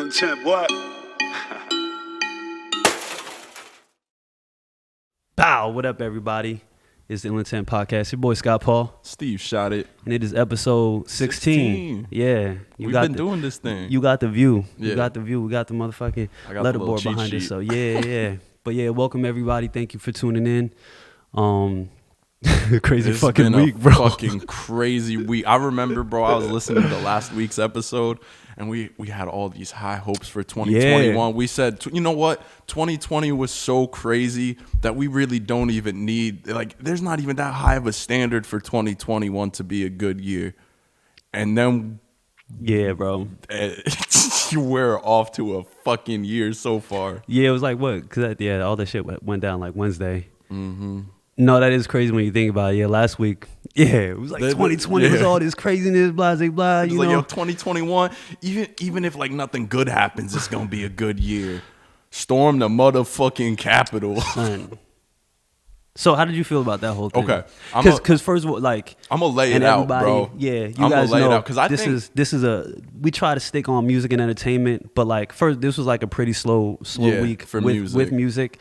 Intent, what? Bow, what up, everybody? It's the Ill Intent Podcast. Your boy Scott Paul, Steve shot it. and it is episode 16. Yeah, We've been doing this thing. You got the view. You Yeah. got the view. We got the motherfucking I got the little letterboard cheat behind it. sheet. So yeah. But yeah, welcome everybody. Thank you for tuning in. Crazy It's fucking been week, a bro. fucking crazy week. I remember, bro, I was listening to last week's episode, and we had all these high hopes for 2021. We said, you know what? 2020 was so crazy that we really don't even need, like, there's not even that high of a standard for 2021 to be a good year. And then Yeah, bro. we're off to a fucking year so far. Yeah, it was like what? Cause yeah, all that shit went down like Wednesday. Mm-hmm. No, that is crazy when you think about it. Yeah, last week. Yeah, it was like 2020 was all this craziness, blah, blah, blah. It's You like, know, yo, 2021, even if like nothing good happens, it's gonna be a good year. Storm the motherfucking Capitol. son. So how did you feel about that whole thing? Okay, because first of all, like I'm gonna lay it and out, everybody, bro. yeah, you I'm guys gonna lay know it out because I this think is a we try to stick on music and entertainment, but like first this was like a pretty slow Yeah, week for with music.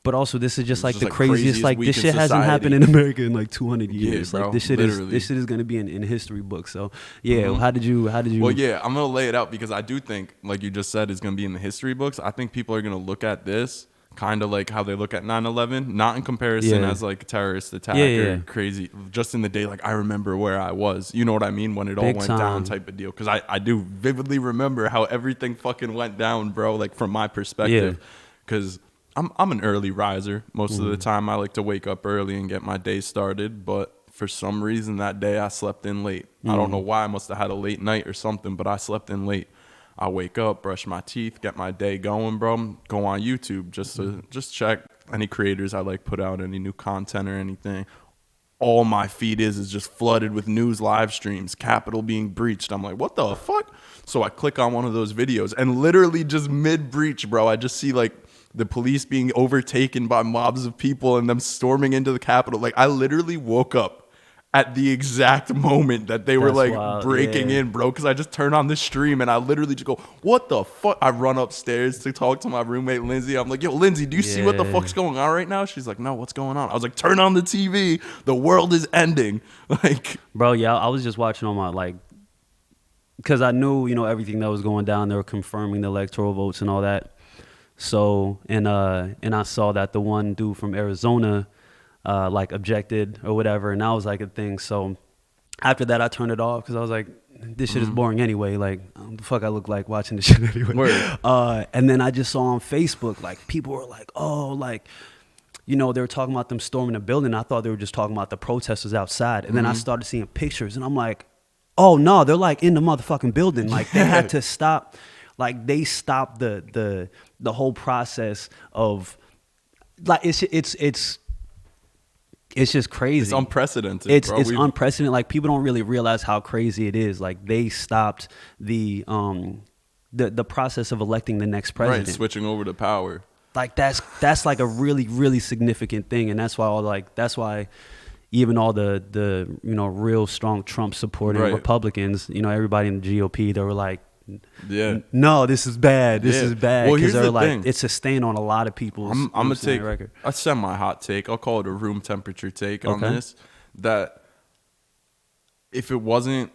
But also, this is just like the like craziest. Like week this in shit hasn't society. happened in America in like 200 years. bro, like this shit literally. is gonna be in history books. So yeah, how did you? Well, yeah, I'm gonna lay it out because I do think, like you just said, it's gonna be in the history books. I think people are gonna look at this kind of like how they look at 9/11, not in comparison Yeah. as like a terrorist attack Yeah, or yeah. crazy. Just in the day, like I remember where I was. You know what I mean? When it all Big went time. down, type of deal. Because I do vividly remember how everything fucking went down, bro. Like from my perspective, because I'm an early riser. Most of the time, I like to wake up early and get my day started. But for some reason, that day I slept in late. I don't know why. I must have had a late night or something, but I slept in late. I wake up, brush my teeth, get my day going, bro. Go on YouTube just to check any creators I like put out any new content or anything. All my feed is just flooded with news live streams, Capitol being breached. I'm like, what the fuck? So I click on one of those videos and literally just mid breach, bro, I just see like the police being overtaken by mobs of people and them storming into the Capitol. Like I literally woke up at the exact moment that they were That's like wild, breaking yeah. in, bro. Because I just turned on the stream and I literally just go, what the fuck? I run upstairs to talk to my roommate, Lindsay. I'm like, yo, Lindsay, do you see what the Yeah. fuck's going on right now? She's like, no, what's going on? I was like, turn on the TV. The world is ending. Like, Bro, yeah, I was just watching on my like, because I knew everything that was going down. They were confirming the electoral votes and all that. So and I saw that the one dude from Arizona like objected or whatever, and that was like a thing. So after that, I turned it off because I was like, this shit is boring anyway. Like, what the fuck I look like watching this shit anyway. Word. And then I just saw on Facebook like people were like, oh, like. They were talking about them storming the building. I thought they were just talking about the protesters outside. And then I started seeing pictures, and I'm like, oh, no, they're like in the motherfucking building. Like they had to stop. Like they stopped the whole process of like it's just crazy. it's unprecedented, It's bro. unprecedented. Like people don't really realize how crazy it is. Like they stopped the process of electing the next president. Right, switching over to power. Like that's like a really, really significant thing, and that's why even all the real strong Trump supporting Right. Republicans, everybody in the GOP, they were like, Yeah. no, this is bad. This Yeah. is bad. Well, Because here's they're the like, thing. it's a stain on a lot of people's. I'm gonna take record. a semi-hot take. I'll call it a room temperature take on Okay. this. That if it wasn't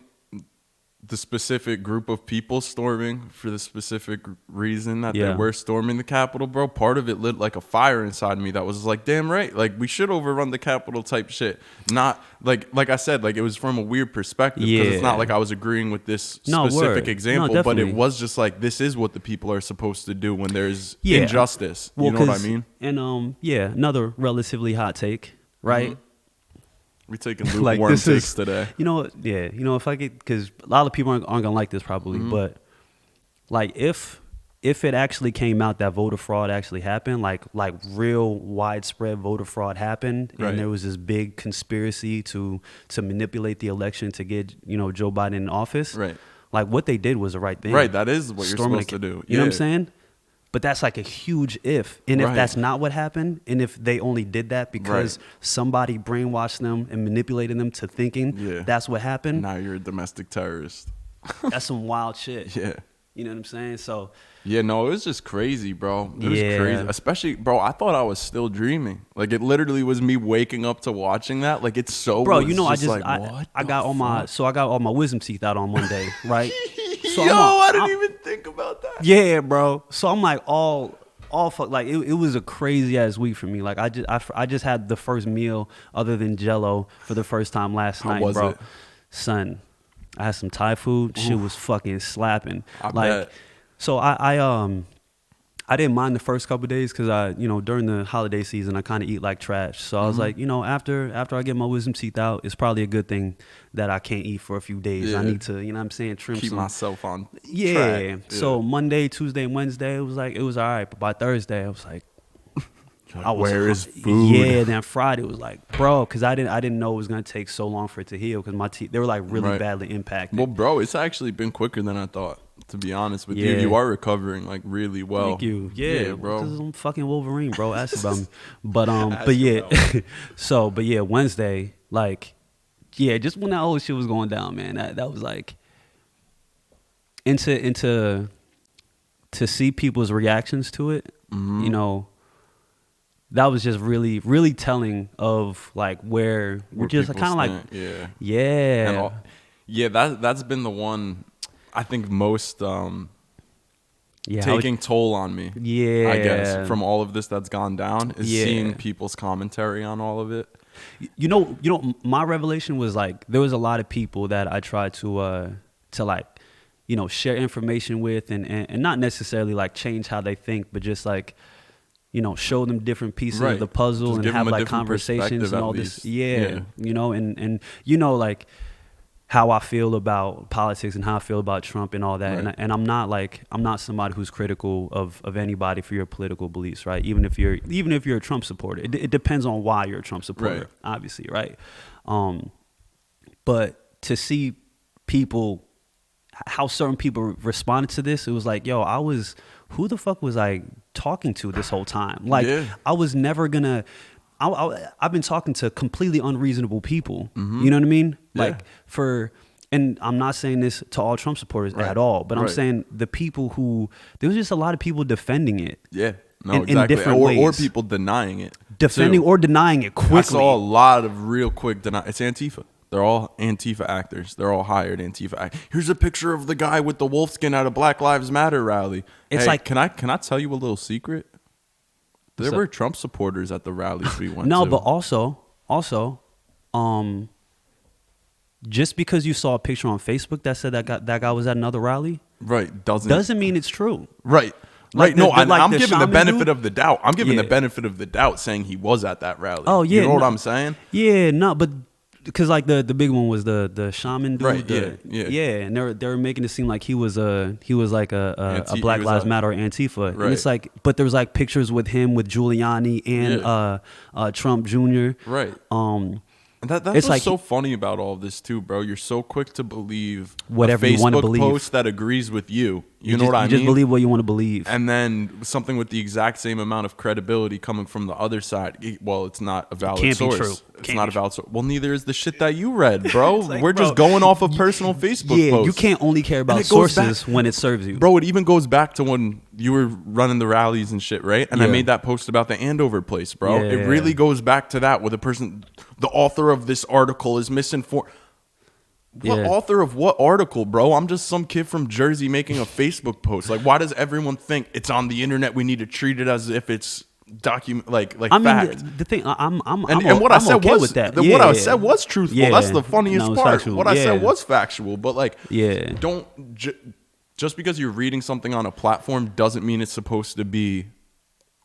the specific group of people storming for the specific reason that they Yeah. were storming the Capitol, bro, part of it lit like a fire inside me that was like, damn right, like we should overrun the Capitol type shit. Not like I said, like it was from a weird perspective because it's Yeah. not like I was agreeing with this No, specific word. example, No, but it definitely. was just like this is what the people are supposed to do when there's Yeah. injustice. Well, You know what I 'cause- mean? And yeah, another relatively hot take, right? We're taking Like, lukewarm this takes is- today. You know what? Yeah, if I get, because a lot of people aren't gonna like this probably, but like if it actually came out that voter fraud actually happened, like real widespread voter fraud happened, Right. and there was this big conspiracy to manipulate the election to get Joe Biden in office, Right. Like what they did was the right thing, Right, that is what you're Storming supposed to do. You know what I'm Yeah. saying? But that's like a huge if. And if Right. that's not what happened, and if they only did that because somebody brainwashed them and manipulated them to thinking Yeah. that's what happened, Now you're a domestic terrorist. that's some wild shit. Yeah. You know what I'm saying? So Yeah, no, it was just crazy, bro. It was Yeah. crazy. Especially, bro, I thought I was still dreaming. Like, it literally was me waking up to watching that. Like, it's so, bro, was you know, just like, what I the got all my fuck? so I got all my wisdom teeth out on Monday, right? So Yo, I didn't I'm- even think about that. Yeah, bro. So I'm like all fuck. Like it was a crazy ass week for me. Like I just had the first meal other than Jello for the first time last How night, was bro. it? Son, I had some Thai food. Shit was fucking slapping. I like, bet. so I didn't mind the first couple of days because during the holiday season I kind of eat like trash. So I was like, after I get my wisdom teeth out, it's probably a good thing that I can't eat for a few days. I Yeah. need to, trim Keep some. myself on Yeah. track. So Monday, Tuesday, and Wednesday, it was all right. But by Thursday, I was like, where is food? Yeah. Then Friday was like, bro, because I didn't know it was gonna take so long for it to heal because my teeth, they were like really Right. badly impacted. Well, bro, it's actually been quicker than I thought. To be honest with you, Yeah. you are recovering like really well. Thank you. Yeah, bro. Because I'm fucking Wolverine, bro. Ask about me. But Ask but yeah. about But yeah, Wednesday, like, yeah, just when that whole shit was going down, man. That was like into to see people's reactions to it. Mm-hmm. That was just really really telling of like where we're just people kind of like stand. yeah. And yeah, that's been the one I think most Yeah, taking toll on me. yeah. I guess from all of this that's gone down is Yeah. seeing people's commentary on all of it. My revelation was like there was a lot of people that I tried to like, share information with and not necessarily like change how they think, but just like, show them different pieces Right. of the puzzle Just and give have them a like different conversations perspective and at all least. this. Yeah. Yeah. And like how I feel about politics and how I feel about Trump and all that. Right. And I'm not somebody who's critical of anybody for your political beliefs, right? Even if you're a Trump supporter, it depends on why you're a Trump supporter, Right. obviously, right? But to see people, how certain people responded to this, it was like, yo, who the fuck was I talking to this whole time? Like, Yeah. I was never gonna. I've been talking to completely unreasonable people. You know what I mean? Yeah. Like and I'm not saying this to all Trump supporters Right. at all, but I'm Right. saying the people there was just a lot of people defending it, Yeah. No, In exactly. different or ways. people denying it. defending too. or denying it quickly. I saw a lot of real quick deny. It's Antifa. They're all Antifa actors. They're all hired Antifa. Here's a picture of the guy with the wolf skin at a Black Lives Matter rally. It's Hey, like- can I tell you a little secret? There What's were up? Trump supporters at the rallies we went No, to. but also, just because you saw a picture on Facebook that said that guy was at another rally right doesn't doesn't mean it's true. right. Like Right, no, the- like I'm the giving the shaman benefit dude? of the doubt. I'm giving Yeah. the benefit of the doubt, saying he was at that rally. Oh yeah, you know what no. I'm saying? Yeah, no, but because like the big one was the shaman dude, Right, yeah. and they were making it seem like he was like a He Black was Lives a- Matter or Antifa, and Right. it's like, but there was like pictures with him with Giuliani and Trump Jr. Right. And that's It's what's like- so funny about all of this too, bro. You're so quick to believe Whatever a you wanna Facebook believe. post that agrees with you. You know just, what I you mean? just believe what you want to believe. And then something with the exact same amount of credibility coming from the other side. Well, it's not a valid Can't be source. true. It's Can't not be a valid source. Well, neither is the shit that you read, bro. like, We're just bro, going off of personal Facebook Yeah, posts. you can't only care about it goes sources back- when it serves you. Bro, it even goes back to when you were running the rallies and shit, right? And I Yeah. made that post about the Andover place, bro. Yeah. It really goes back to that, where the author of this article is misinformed. What Yeah. author of what article, bro? I'm just some kid from Jersey making a Facebook post. Like, why does everyone think it's on the internet? We need to treat it as if it's like I mean, fact. the thing I'm And what I said okay was with that. what I Yeah. said was truthful. Yeah. That's the funniest No, it's part. factual. What I said Yeah. was factual, but like, Yeah. don't just because you're reading something on a platform doesn't mean it's supposed to be.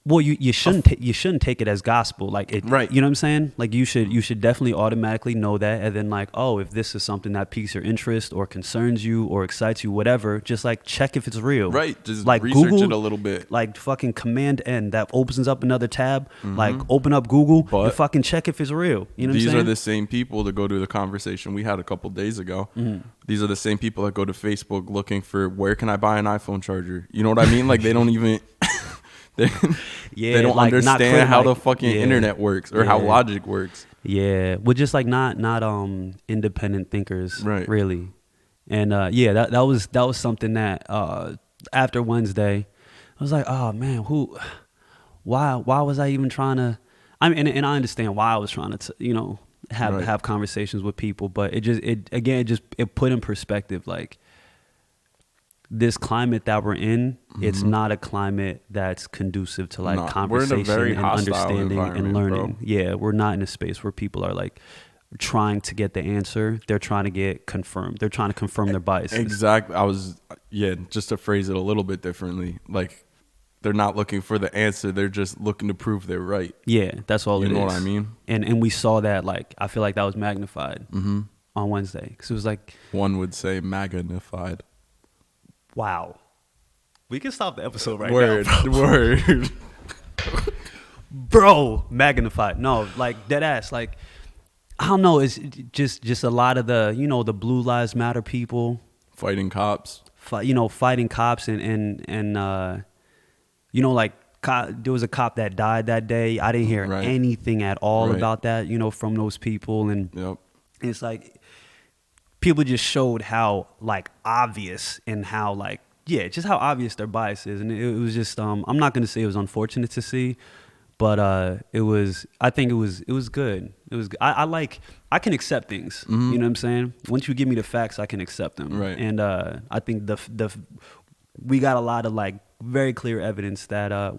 Well, you shouldn't you shouldn't take it as gospel, like it. Right. You know what I'm saying? Like you should definitely automatically know that, and then like, oh, if this is something that piques your interest or concerns you or excites you, whatever, just like check if it's real. Right, just like research Google it a little bit. Like fucking Command N that opens up another tab. Like open up Google and But fucking check if it's real. You know what I'm These saying? are the same people that go to the conversation we had a couple days ago. Mm-hmm. These are the same people that go to Facebook looking for where can I buy an iPhone charger. You know what I mean? Like they don't even. They, Yeah, they don't like, not understand clear, how like, the fucking yeah. internet works or how Yeah. logic works. Yeah, well, just like not independent thinkers, Right. really. And that was something that after Wednesday, I was like, oh man, why was I even trying to? I mean, and I understand why I was trying to, have conversations with people, but it put in perspective, like, this climate that we're in, it's not a climate that's conducive to like conversation and understanding and learning. Bro. Yeah, we're not in a space where people are like trying to get the answer. They're trying to get confirmed. They're trying to confirm their biases. Exactly. Just to phrase it a little bit differently, like, they're not looking for the answer. They're just looking to prove they're right. Yeah, that's all it is. You know what I mean? And we saw that, like, I feel like that was magnified on Wednesday. Because it was like... One would say magnified. Wow. We can stop the episode right now. Word. Bro, magnified. No, like, dead ass. Like, I don't know. It's just a lot of the, the Blue Lives Matter people. Fighting cops. Fighting cops and like, there was a cop that died that day. I didn't hear anything at all about that, from those people. And it's like, people just showed how, like, obvious and how, like, just how obvious their bias is. And it was just, I'm not going to say it was unfortunate to see, but I think it was good. It was, I can accept things. You know what I'm saying? Once you give me the facts, I can accept them. Right. And I think we got a lot of, like, very clear evidence that,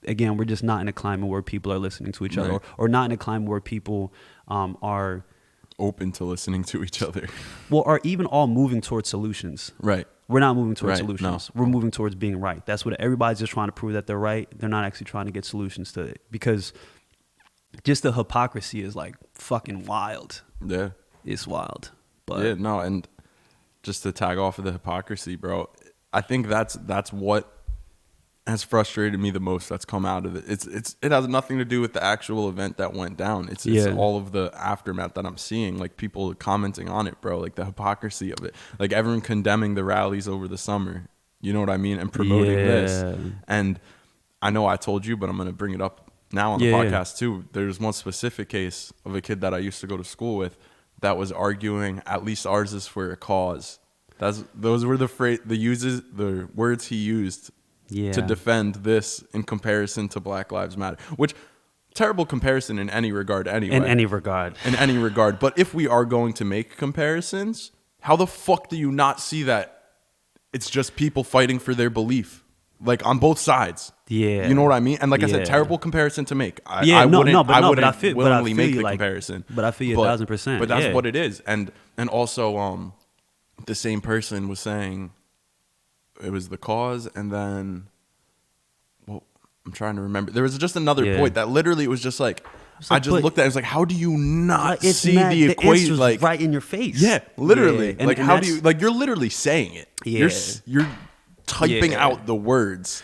again, we're just not in a climate where people are listening to each other, or not in a climate where people are open to listening to each other. Well, are even all moving towards solutions. Right. We're not moving towards solutions. No. We're moving towards being right. That's what everybody's just trying to prove, that they're right. They're not actually trying to get solutions to it, because just the hypocrisy is, like, fucking wild. Yeah. It's wild. But yeah, no, and just to tag off of the hypocrisy, bro, I think that's what has frustrated me the most that's come out of it. It has nothing to do with the actual event that went down. It's all of the aftermath that I'm seeing, like, people commenting on it, bro, like the hypocrisy of it, like everyone condemning the rallies over the summer, you know what I mean, and promoting this. And I know I told you, but I'm going to bring it up now on the podcast too. There's one specific case of a kid that I used to go to school with that was arguing, at least ours is for a cause. Those were the words he used to defend this in comparison to Black Lives Matter, which, terrible comparison in any regard anyway. In any regard. But if we are going to make comparisons, how the fuck do you not see that it's just people fighting for their belief? Like, on both sides. Yeah. You know what I mean? And like I said, terrible comparison to make. I wouldn't willingly make the comparison. But I feel you 1,000%. But that's what it is. And also, the same person was saying it was the cause, and then, well, I'm trying to remember. There was just another point that literally it was just like, I just looked at it, I was like, how do you not see the equation? Like, right in your face. Yeah, literally. Yeah. Like, how do you, like, you're literally saying it. Yeah. You're typing out the words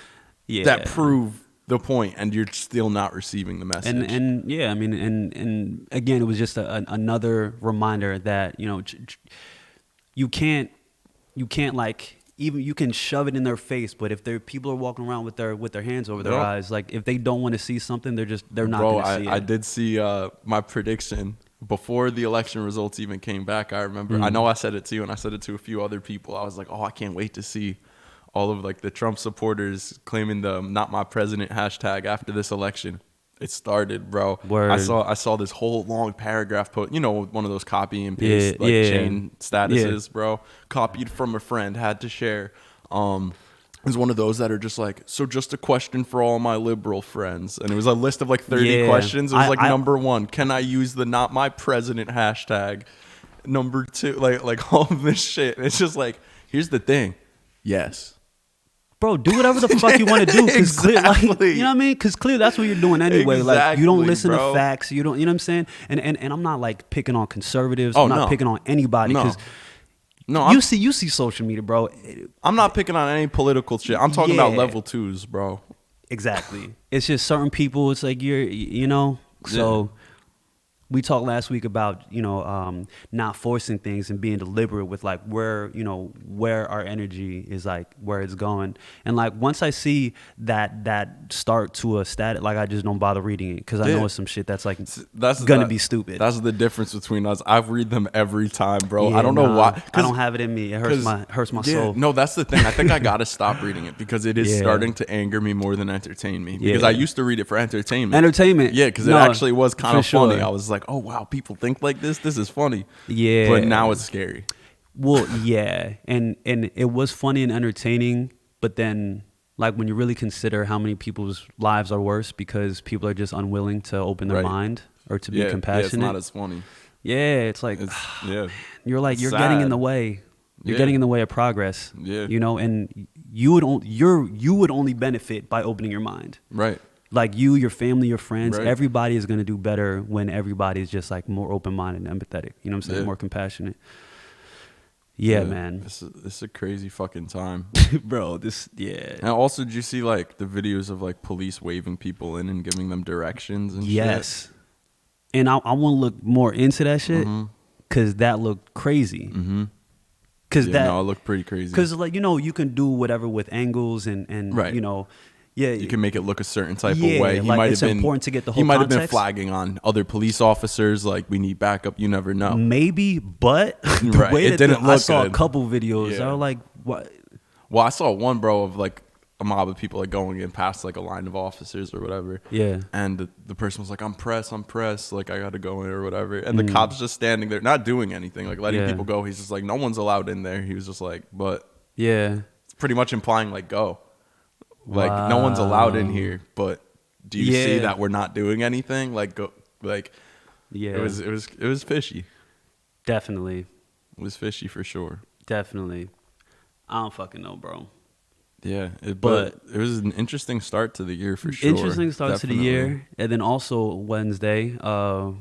that prove the point, and you're still not receiving the message. And yeah, I mean, and again, it was just another reminder that, you can't like, even you can shove it in their face, but if people are walking around with their hands over their eyes, like, if they don't want to see something, they're not going to see it. I did see my prediction before the election results even came back. I remember, I know I said it to you, and I said it to a few other people. I was like, oh, I can't wait to see all of, like, the Trump supporters claiming the "Not My President" hashtag after this election. It started, bro. Word. I saw this whole long paragraph put, one of those copy and paste chain statuses, bro. Copied from a friend, had to share. It was one of those that are just like, so just a question for all my liberal friends. And it was a list of like 30 questions. It was number 1, can I use the "Not My President" hashtag? Number 2, like all of this shit. It's just like, here's the thing. Yes. Bro, do whatever the fuck you want to do. Exactly. Clear, like, you know what I mean? Because clearly that's what you're doing anyway. Exactly, like, you don't listen to facts. You know what I'm saying? And I'm not, like, picking on conservatives. I'm not picking on anybody. You see social media, bro. I'm not picking on any political shit. I'm talking about level 2s, bro. Exactly. It's just certain people. It's like so we talked last week about not forcing things and being deliberate with like where our energy is, like where it's going. And like once I see that start to a static, like I just don't bother reading it because I know it's some shit that's like gonna be stupid. That's the difference between us. I read them every time, bro. Yeah, I don't know why. I don't have it in me. It hurts my soul. No, that's the thing. I think I gotta stop reading it because it is starting to anger me more than entertain me. Because I used to read it for entertainment. Yeah, because it actually was kind of funny. I was like, oh wow, people think like this. This is funny. Yeah. But now it's scary. Well, yeah, and it was funny and entertaining, but then like when you really consider how many people's lives are worse because people are just unwilling to open their mind or to be compassionate. Yeah, it's not as funny. Yeah, it's like you're like you're sad. Getting in the way. You're getting in the way of progress. Yeah. And you would only benefit by opening your mind. Right. Like you, your family, your friends, Right. everybody is going to do better when everybody's just like more open-minded and empathetic. You know what I'm saying? Yeah. More compassionate. Yeah, man. It's a crazy fucking time. Bro, And also, did you see like the videos of like police waving people in and giving them directions and Yes. And I want to look more into that shit because that looked crazy. Mm-hmm. Because it looked pretty crazy. Because like, you can do whatever with angles and Right. You can make it look a certain type of way. He like might it's have been important to get the whole He might have been context. flagging on other police officers like we need backup. You never know. Maybe, but the Right. way It that didn't I look saw good. a couple videos, Yeah. I was like, what? Well, I saw one, bro, of like a mob of people like going in past like a line of officers or whatever. Yeah. And the person was like, I'm pressed, like I gotta go in or whatever. And the cop's just standing there, not doing anything, like letting people go. He's just like, no one's allowed in there. He was just like, but Yeah. it's pretty much implying like go. Like no one's allowed in here, but do you see that we're not doing anything? Like go like Yeah. it was fishy. Definitely. It was fishy for sure. Definitely. I don't fucking know, bro. Yeah, but it was an interesting start to the year for sure. Interesting start to the Definitely. year. And then also Wednesday, Kanye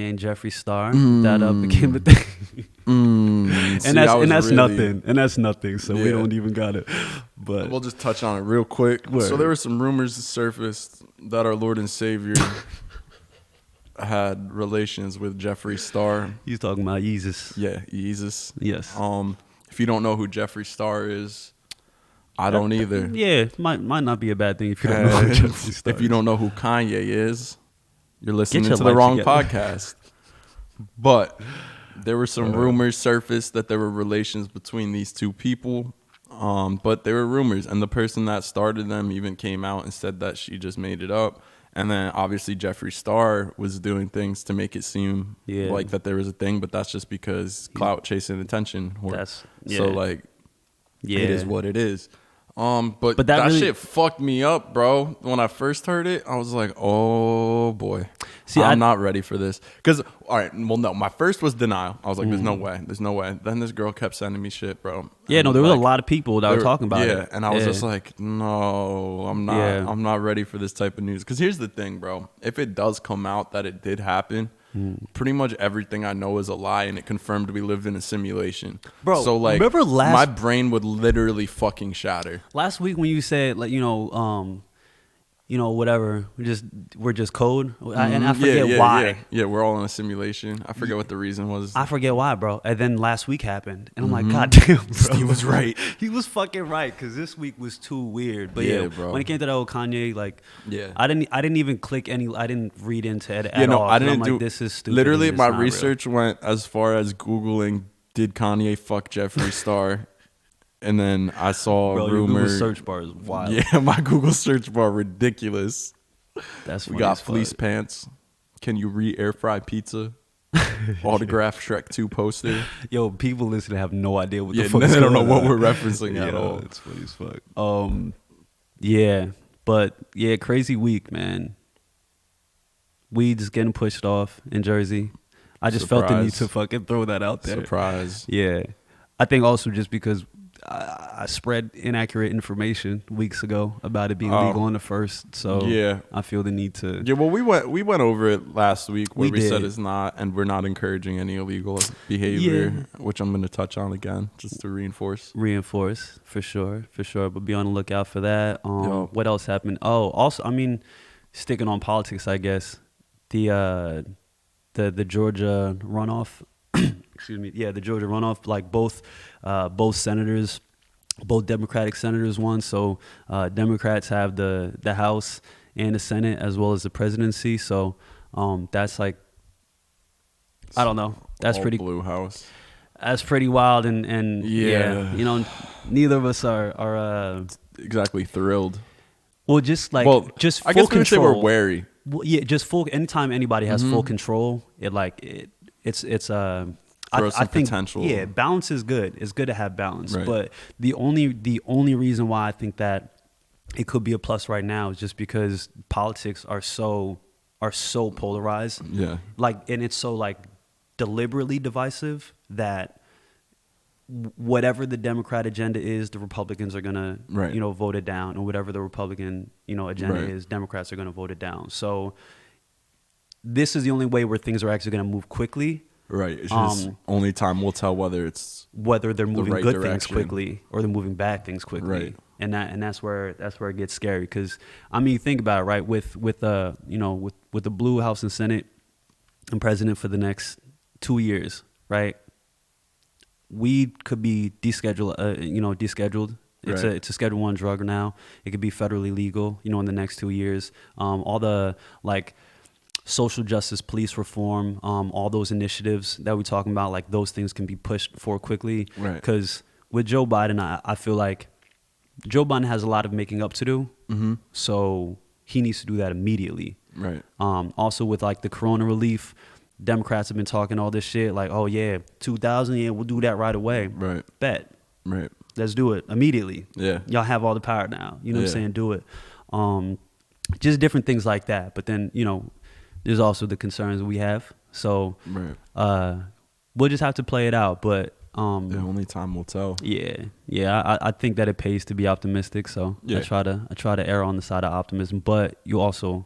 and Jeffree Star, that became a thing. And that's nothing. And that's nothing. So we don't even got it. But we'll just touch on it real quick. Word. So there were some rumors that surfaced that our Lord and Savior had relations with Jeffree Star. he's talking about Jesus. Yeah, Jesus. Yes. If you don't know who Jeffree Star is, I don't either. Yeah, might not be a bad thing if you don't know who Jeffree Star If you don't know who Kanye is, you're listening your to the life wrong together. podcast. But there were some rumors surfaced that there were relations between these two people. But they were rumors, and the person that started them even came out and said that she just made it up. And then obviously Jeffree Star was doing things to make it seem like that there was a thing, but that's just because clout chasing attention. So like, it is what it is. But that really, shit fucked me up, bro. When I first heard it, I was like, oh boy. See, I'm not ready for this. Because, all right, well, no, my first was denial. I was like, there's no way. Then this girl kept sending me shit, bro. Yeah, and no, there was a lot of people that were talking about it. Yeah, and I was just like, no, I'm not. Yeah. I'm not ready for this type of news. Because here's the thing, bro. If it does come out that it did happen, pretty much everything I know is a lie, and it confirmed we lived in a simulation. Bro, so like, remember my brain would literally fucking shatter. Last week when you said like whatever, we're just code, and I forget why. Yeah, we're all in a simulation. I forget what the reason was. I forget why, bro. And then last week happened, and I'm like, God damn, bro. He was right. He was fucking right because this week was too weird. But Yeah, bro. when it came to that old Kanye, like, Yeah. I didn't even click any. I didn't read into it at You know, all. I 'cause I'm didn't like, do. this is stupid. Literally, and it's my not real. research went as far as Googling, did Kanye fuck Jeffree Star? And then I saw Bro, a your rumor. Google search bar is wild. Yeah, my Google search bar ridiculous. That's We funny got as fuck. fleece pants. Can you re-air fry pizza? Autograph Shrek 2 poster. Yo, people listening have no idea what Yeah, the fuck. they don't know going what on. we're referencing at Yeah, all. it's funny as fuck. Yeah, but yeah, crazy week, man. Weed's getting pushed off in Jersey. I just felt the need Surprise. to fucking throw that out there. Surprise. Yeah, I think also just because I spread inaccurate information weeks ago about it being legal on the first, so Yeah. I feel the need to. Yeah, well, we went over it last week where We we said did. it's not, and we're not encouraging any illegal behavior, which I'm going to touch on again just to reinforce. Reinforce for sure, but be on the lookout for that. Yo. What else happened? Oh, also, I mean, sticking on politics, I guess. the Georgia runoff. Excuse me. Yeah, the Georgia runoff. Like both senators, both Democratic senators won. So Democrats have the House and the Senate as well as the presidency. So that's like, I don't know. That's All pretty. blue house. That's pretty wild. And Yeah. you know, neither of us are Exactly thrilled. well, just like Well, just full I guess we would say control. we're wary. Well, yeah, just full. Anytime anybody has full control, it's Throw some I think potential. yeah, balance is good. It's good to have balance, Right. but the only reason why I think that it could be a plus right now is just because politics are so polarized. Yeah. Like, and it's so like deliberately divisive that whatever the Democrat agenda is, the Republicans are gonna, Right. vote it down, or whatever the Republican, agenda Right. is, Democrats are gonna vote it down. So this is the only way where things are actually gonna move quickly, Right. It's just only time will tell whether it's whether they're moving right good things direction. quickly or they're moving bad things quickly. Right. And that's where it gets scary, because I mean, think about it, right? With the blue House and Senate and president for the next 2 years, right? Weed could be descheduled. It's Right. it's a Schedule 1 drug now. It could be federally legal, in the next 2 years. All the like social justice, police reform, all those initiatives that we're talking about, like those things can be pushed for quickly. Right. Because with Joe Biden, I feel like Joe Biden has a lot of making up to do. Mm-hmm. So he needs to do that immediately. Right. Also with like the corona relief, Democrats have been talking all this shit like, oh yeah, 2,000, yeah, we'll do that right away. Right. Bet. Right. Let's do it immediately. Yeah. Y'all have all the power now. You know what I'm Yeah. saying? Do it. Just different things like that. But then, there's also the concerns we have. So Right. we'll just have to play it out. But Yeah, only time will tell. yeah. I think that it pays to be optimistic. So Yeah. I try to err on the side of optimism. But you also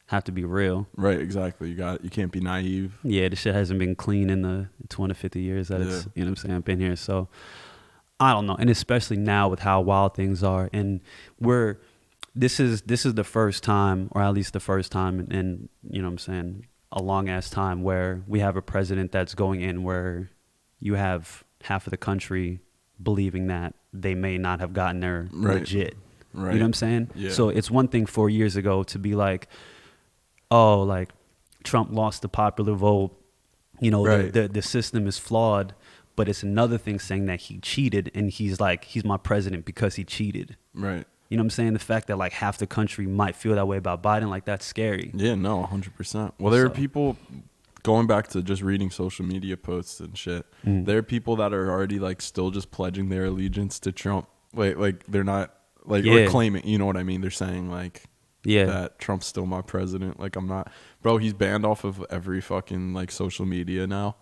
have to be real. Right. Exactly. You can't be naive. Yeah, the shit hasn't been clean in the 20, 50 years that it's, Yeah. what I'm saying, been here. So I don't know. And especially now with how wild things are. And this is the first time, or at least the first time in what I'm saying, a long ass time, where we have a president that's going in where you have half of the country believing that they may not have gotten there Right. legit. Right. You know what I'm saying? Yeah. So it's one thing 4 years ago to be like, oh, like Trump lost the popular vote, Right. the system is flawed. But it's another thing saying that he cheated, and he's my president because he cheated. Right. You know what I'm saying? The fact that like half the country might feel that way about Biden, like that's scary. Yeah. No. 100%. Well, there are So- people going back to just reading social media posts and shit. Mm. There are people that are already like still just pledging their allegiance to Trump. Like they're not like Yeah. or claiming. You know what I mean? They're saying like Yeah. that Trump's still my president. Like I'm not, bro. He's banned off of every fucking like social media now,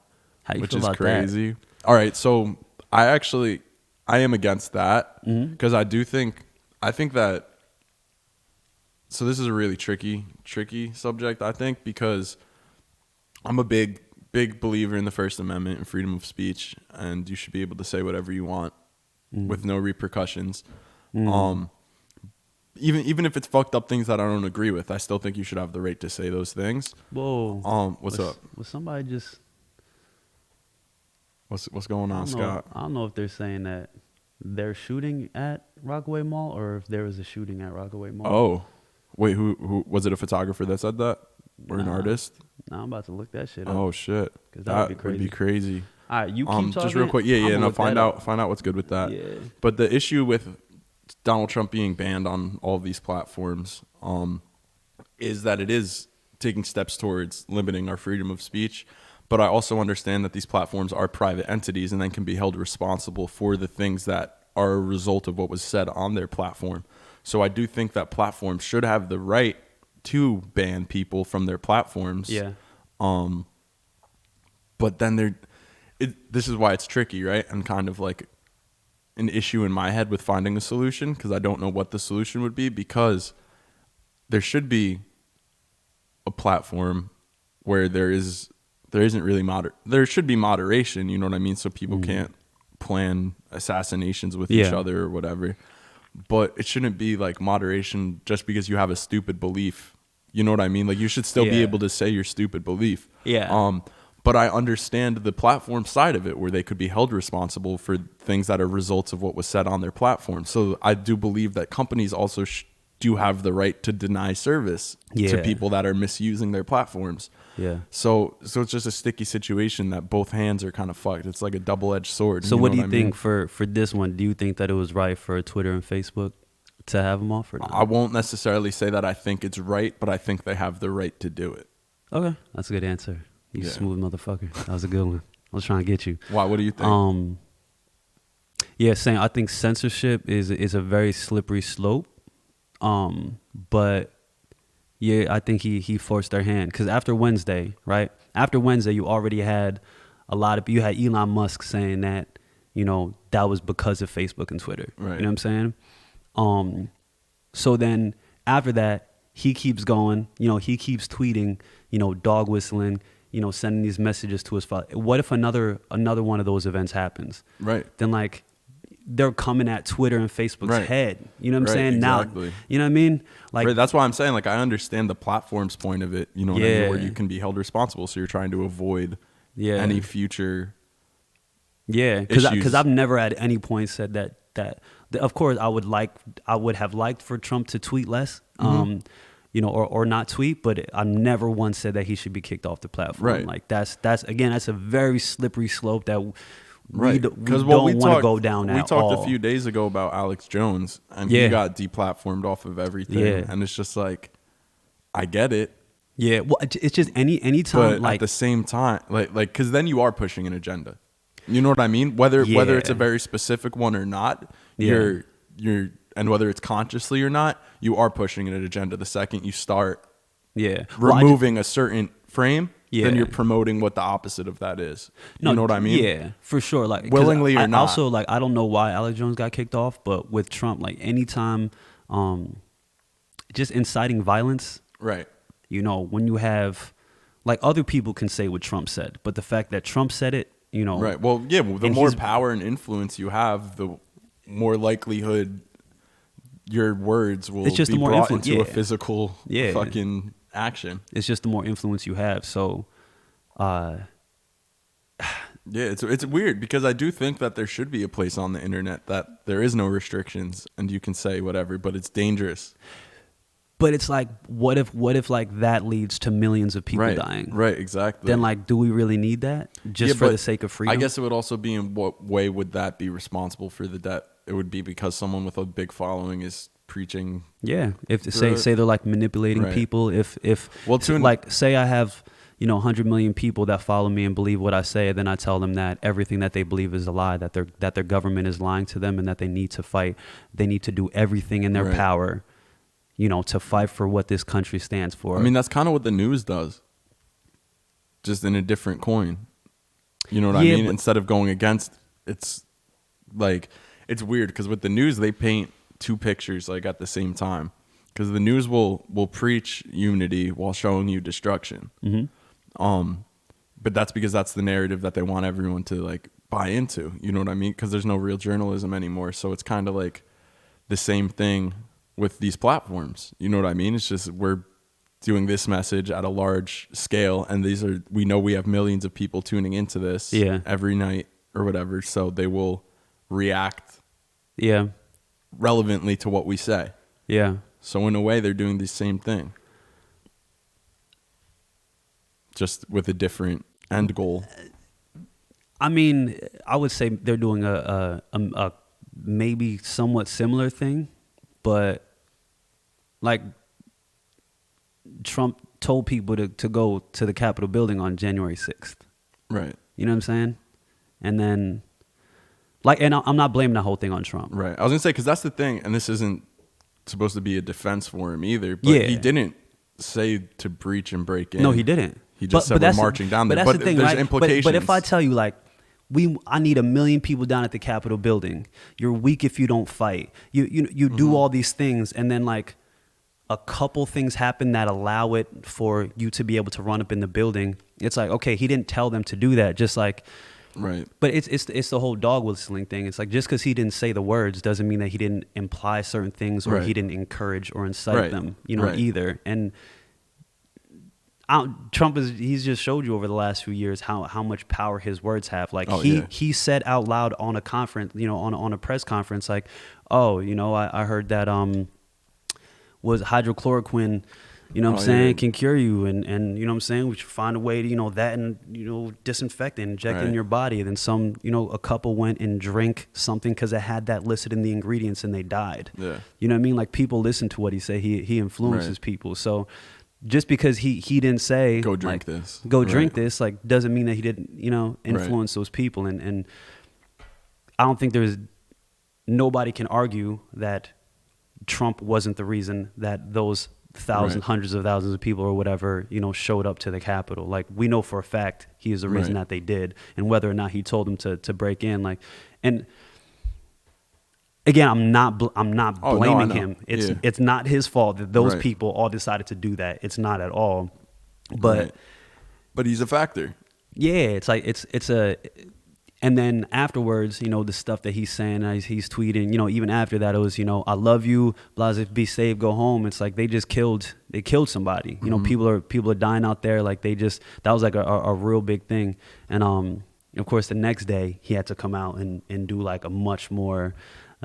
How you which feel is about crazy. All right, so I am against that Mhm. because I think that. So this is a really tricky subject, I think, because I'm a big believer in the First Amendment and freedom of speech, and you should be able to say whatever you want with no repercussions. Even if it's fucked up things that I don't agree with, I still think you should have the right to say those things. Whoa. What's up? Was somebody just? What's going on, I don't know. Scott? I don't know if they're saying that they're shooting at Rockaway Mall or if there was a shooting at Rockaway Mall. Oh, wait, who was it? A photographer that said that, or an Nah. artist? Now I'm about to look that shit up. Oh shit, 'Cause that would be crazy. All right, you keep talking. Just real quick, yeah, I'ma no, look find that up. out what's good with that. Yeah. But the issue with Donald Trump being banned on all of these platforms, is that it is taking steps towards limiting our freedom of speech. But I also understand that these platforms are private entities and then can be held responsible for the things that are a result of what was said on their platform. So I do think that platforms should have the right to ban people from their platforms. Yeah. But then this is why it's tricky, right? And kind of like an issue in my head with finding a solution, because I don't know what the solution would be, because there should be a platform where there isn't really there should be moderation, you know what I mean? So people can't plan assassinations with each other or whatever. But it shouldn't be like moderation just because you have a stupid belief You know what I mean? Like, you should still be Yeah. able to say your stupid belief. Yeah. But I understand the platform side of it, where they could be held responsible for things that are results of what was said on their platform. So I do believe that companies also do have the right to deny service to Yeah. people that are misusing their platforms. Yeah. So it's just a sticky situation that both hands are kind of fucked. It's like a double-edged sword. So what know do you I mean? think for this one? Do you think that it was right for Twitter and Facebook to have them off or not? I won't necessarily say that I think it's right, but I think they have the right to do it. Okay, that's a good answer. You Yeah. smooth motherfucker. That was a good one. I was trying to get you. Why? What do you think? Yeah, saying I think censorship is a very slippery slope. But yeah, I think he forced their hand because after Wednesday, right? After Wednesday, you already had you had Elon Musk saying that, that was because of Facebook and Twitter. Right. You know what I'm saying? So then after that, he keeps going, he keeps tweeting, dog whistling, sending these messages to his father. What if another one of those events happens? Right. Then like they're coming at Twitter and Facebook's Right. head. You know what I'm Right, saying? exactly. Now, you know what I mean? Like, Right, that's why I'm saying, like, I understand the platform's point of it, you know what I Yeah. mean, where you can be held responsible, so you're trying to avoid yeah, any future. yeah, issues. because I've never at any point said that. Of course, I would have liked for Trump to tweet less, or not tweet, but I've never once said that he should be kicked off the platform. Right. Like that's again, that's a very slippery slope that Right, we because don't want to go down. We at talked all. a few days ago about Alex Jones, and Yeah. he got deplatformed off of everything, Yeah. and it's just like, I get it, Yeah, well, it's just any time but like at the same time, like, because then you are pushing an agenda. You know what I mean? Whether it's a Yeah. very specific one or not, Yeah. you're and whether it's consciously or not, you are pushing an agenda. The second you start yeah, Well, I removing a certain frame, Yeah. then you're promoting what the opposite of that is. No, You know what I mean? Yeah, for sure. Like 'cause Willingly or I not. Also, like I don't know why Alex Jones got kicked off, but with Trump, like anytime, just inciting violence. Right. When you have, like other people can say what Trump said, but the fact that Trump said it, Right. Well, yeah. Well, the And more he's- power and influence you have, the more likelihood your words will It's just be the more brought influence, into a yeah. physical Yeah. fucking action. it's just the more influence you have. So, Yeah, it's weird because I do think that there should be a place on the internet that there is no restrictions and you can say whatever, but it's dangerous. but it's like, what if like that leads to millions of people Right. dying? Right. Exactly. Then like, do we really need that just Yeah, for but the sake of freedom? I guess it would also be in what way would that be responsible for the debt? It would be because someone with a big following is preaching. Yeah, if Right. say they're like manipulating Right. people. If Well, to an- like say I have 100 million people that follow me and believe what I say, then I tell them that everything that they believe is a lie, that their government is lying to them, and that they need to fight. They need to do everything in their Right. power, to fight for what this country stands for. I mean, that's kind of what the news does, just in a different coin. You know what I Yeah, mean? but- Instead of going against, it's like, it's weird because with the news, they paint two pictures like at the same time. Because the news will preach unity while showing you destruction. Mm-hmm. But that's because that's the narrative that they want everyone to like buy into. You know what I mean? Because there's no real journalism anymore. So it's kind of like the same thing with these platforms. You know what I mean? It's just we're doing this message at a large scale, and we know we have millions of people tuning into this Yeah. every night or whatever. So they will react Yeah, relevantly to what we say. yeah. So in a way, they're doing the same thing, just with a different end goal. I mean, I would say they're doing a maybe somewhat similar thing, but like Trump told people to go to the Capitol building on January 6th. Right. You know what I'm saying? And then, like, and I'm not blaming the whole thing on Trump. Right. I was gonna say because that's the thing, and this isn't supposed to be a defense for him either. But Yeah. he didn't say to breach and break in. No, he didn't. He just said we're that's marching down there. But But that's the thing, there's right? implications. But if I tell you, like, I need 1 million people down at the Capitol building. You're weak if you don't fight. You Mm-hmm. do all these things, and then like a couple things happen that allow it for you to be able to run up in the building. It's like, okay, he didn't tell them to do that. Just like, Right. but it's the whole dog whistling thing. It's like just because he didn't say the words doesn't mean that he didn't imply certain things or Right. he didn't encourage or incite Right. them. Right. Either. And Trump he's just showed you over the last few years how much power his words have. Like Oh, he yeah. he said out loud on a conference, on a press conference, like, oh, I heard that was hydrochloroquine, what I'm Oh, saying, yeah. can cure you, and what I'm saying, we should find a way to, that, and disinfectant, inject it in Right. your body. And then some, a couple went and drank something because it had that listed in the ingredients and they died. Yeah. You know what I mean? Like, people listen to what he say. He influences Right. people. So just because he didn't say Go drink like, this. go drink Right. this, like, doesn't mean that he didn't, influence those people. And I don't think nobody can argue that Trump wasn't the reason that those thousands, Right. hundreds of thousands of people or whatever, showed up to the Capitol. Like, we know for a fact he is the reason Right. that they did, and whether or not he told them to break in, like, and again, I'm not Oh, no, I blaming know. him. Yeah. It's not his fault that those Right. people all decided to do that. It's not at all. But Right. But he's a factor. yeah, it's like it's a. And then afterwards, the stuff that he's saying, he's tweeting, even after that, it was, I love you, Blase, be safe, go home. It's like they killed somebody. Mm-hmm. People are dying out there. Like, that was like a real big thing. And of course, the next day he had to come out and do like a much more,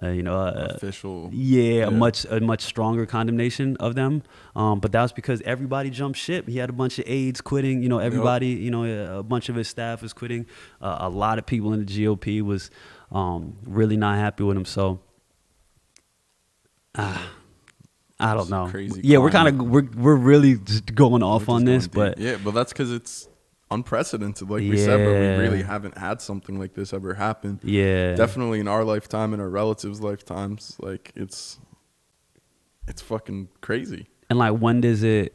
Official. a much stronger condemnation of them. But that was because everybody jumped ship. He had a bunch of aides quitting. Everybody, a bunch of his staff was quitting. A lot of people in the GOP was really not happy with him. So I don't It's know. crazy Yeah, climate. we're really just going off We're on just this, going but deep. Yeah, but that's because it's unprecedented, like we said, but we Yeah. really haven't had something like this ever happen. yeah, Definitely in our lifetime, in our relatives' lifetimes, like it's fucking crazy. And like, when does it?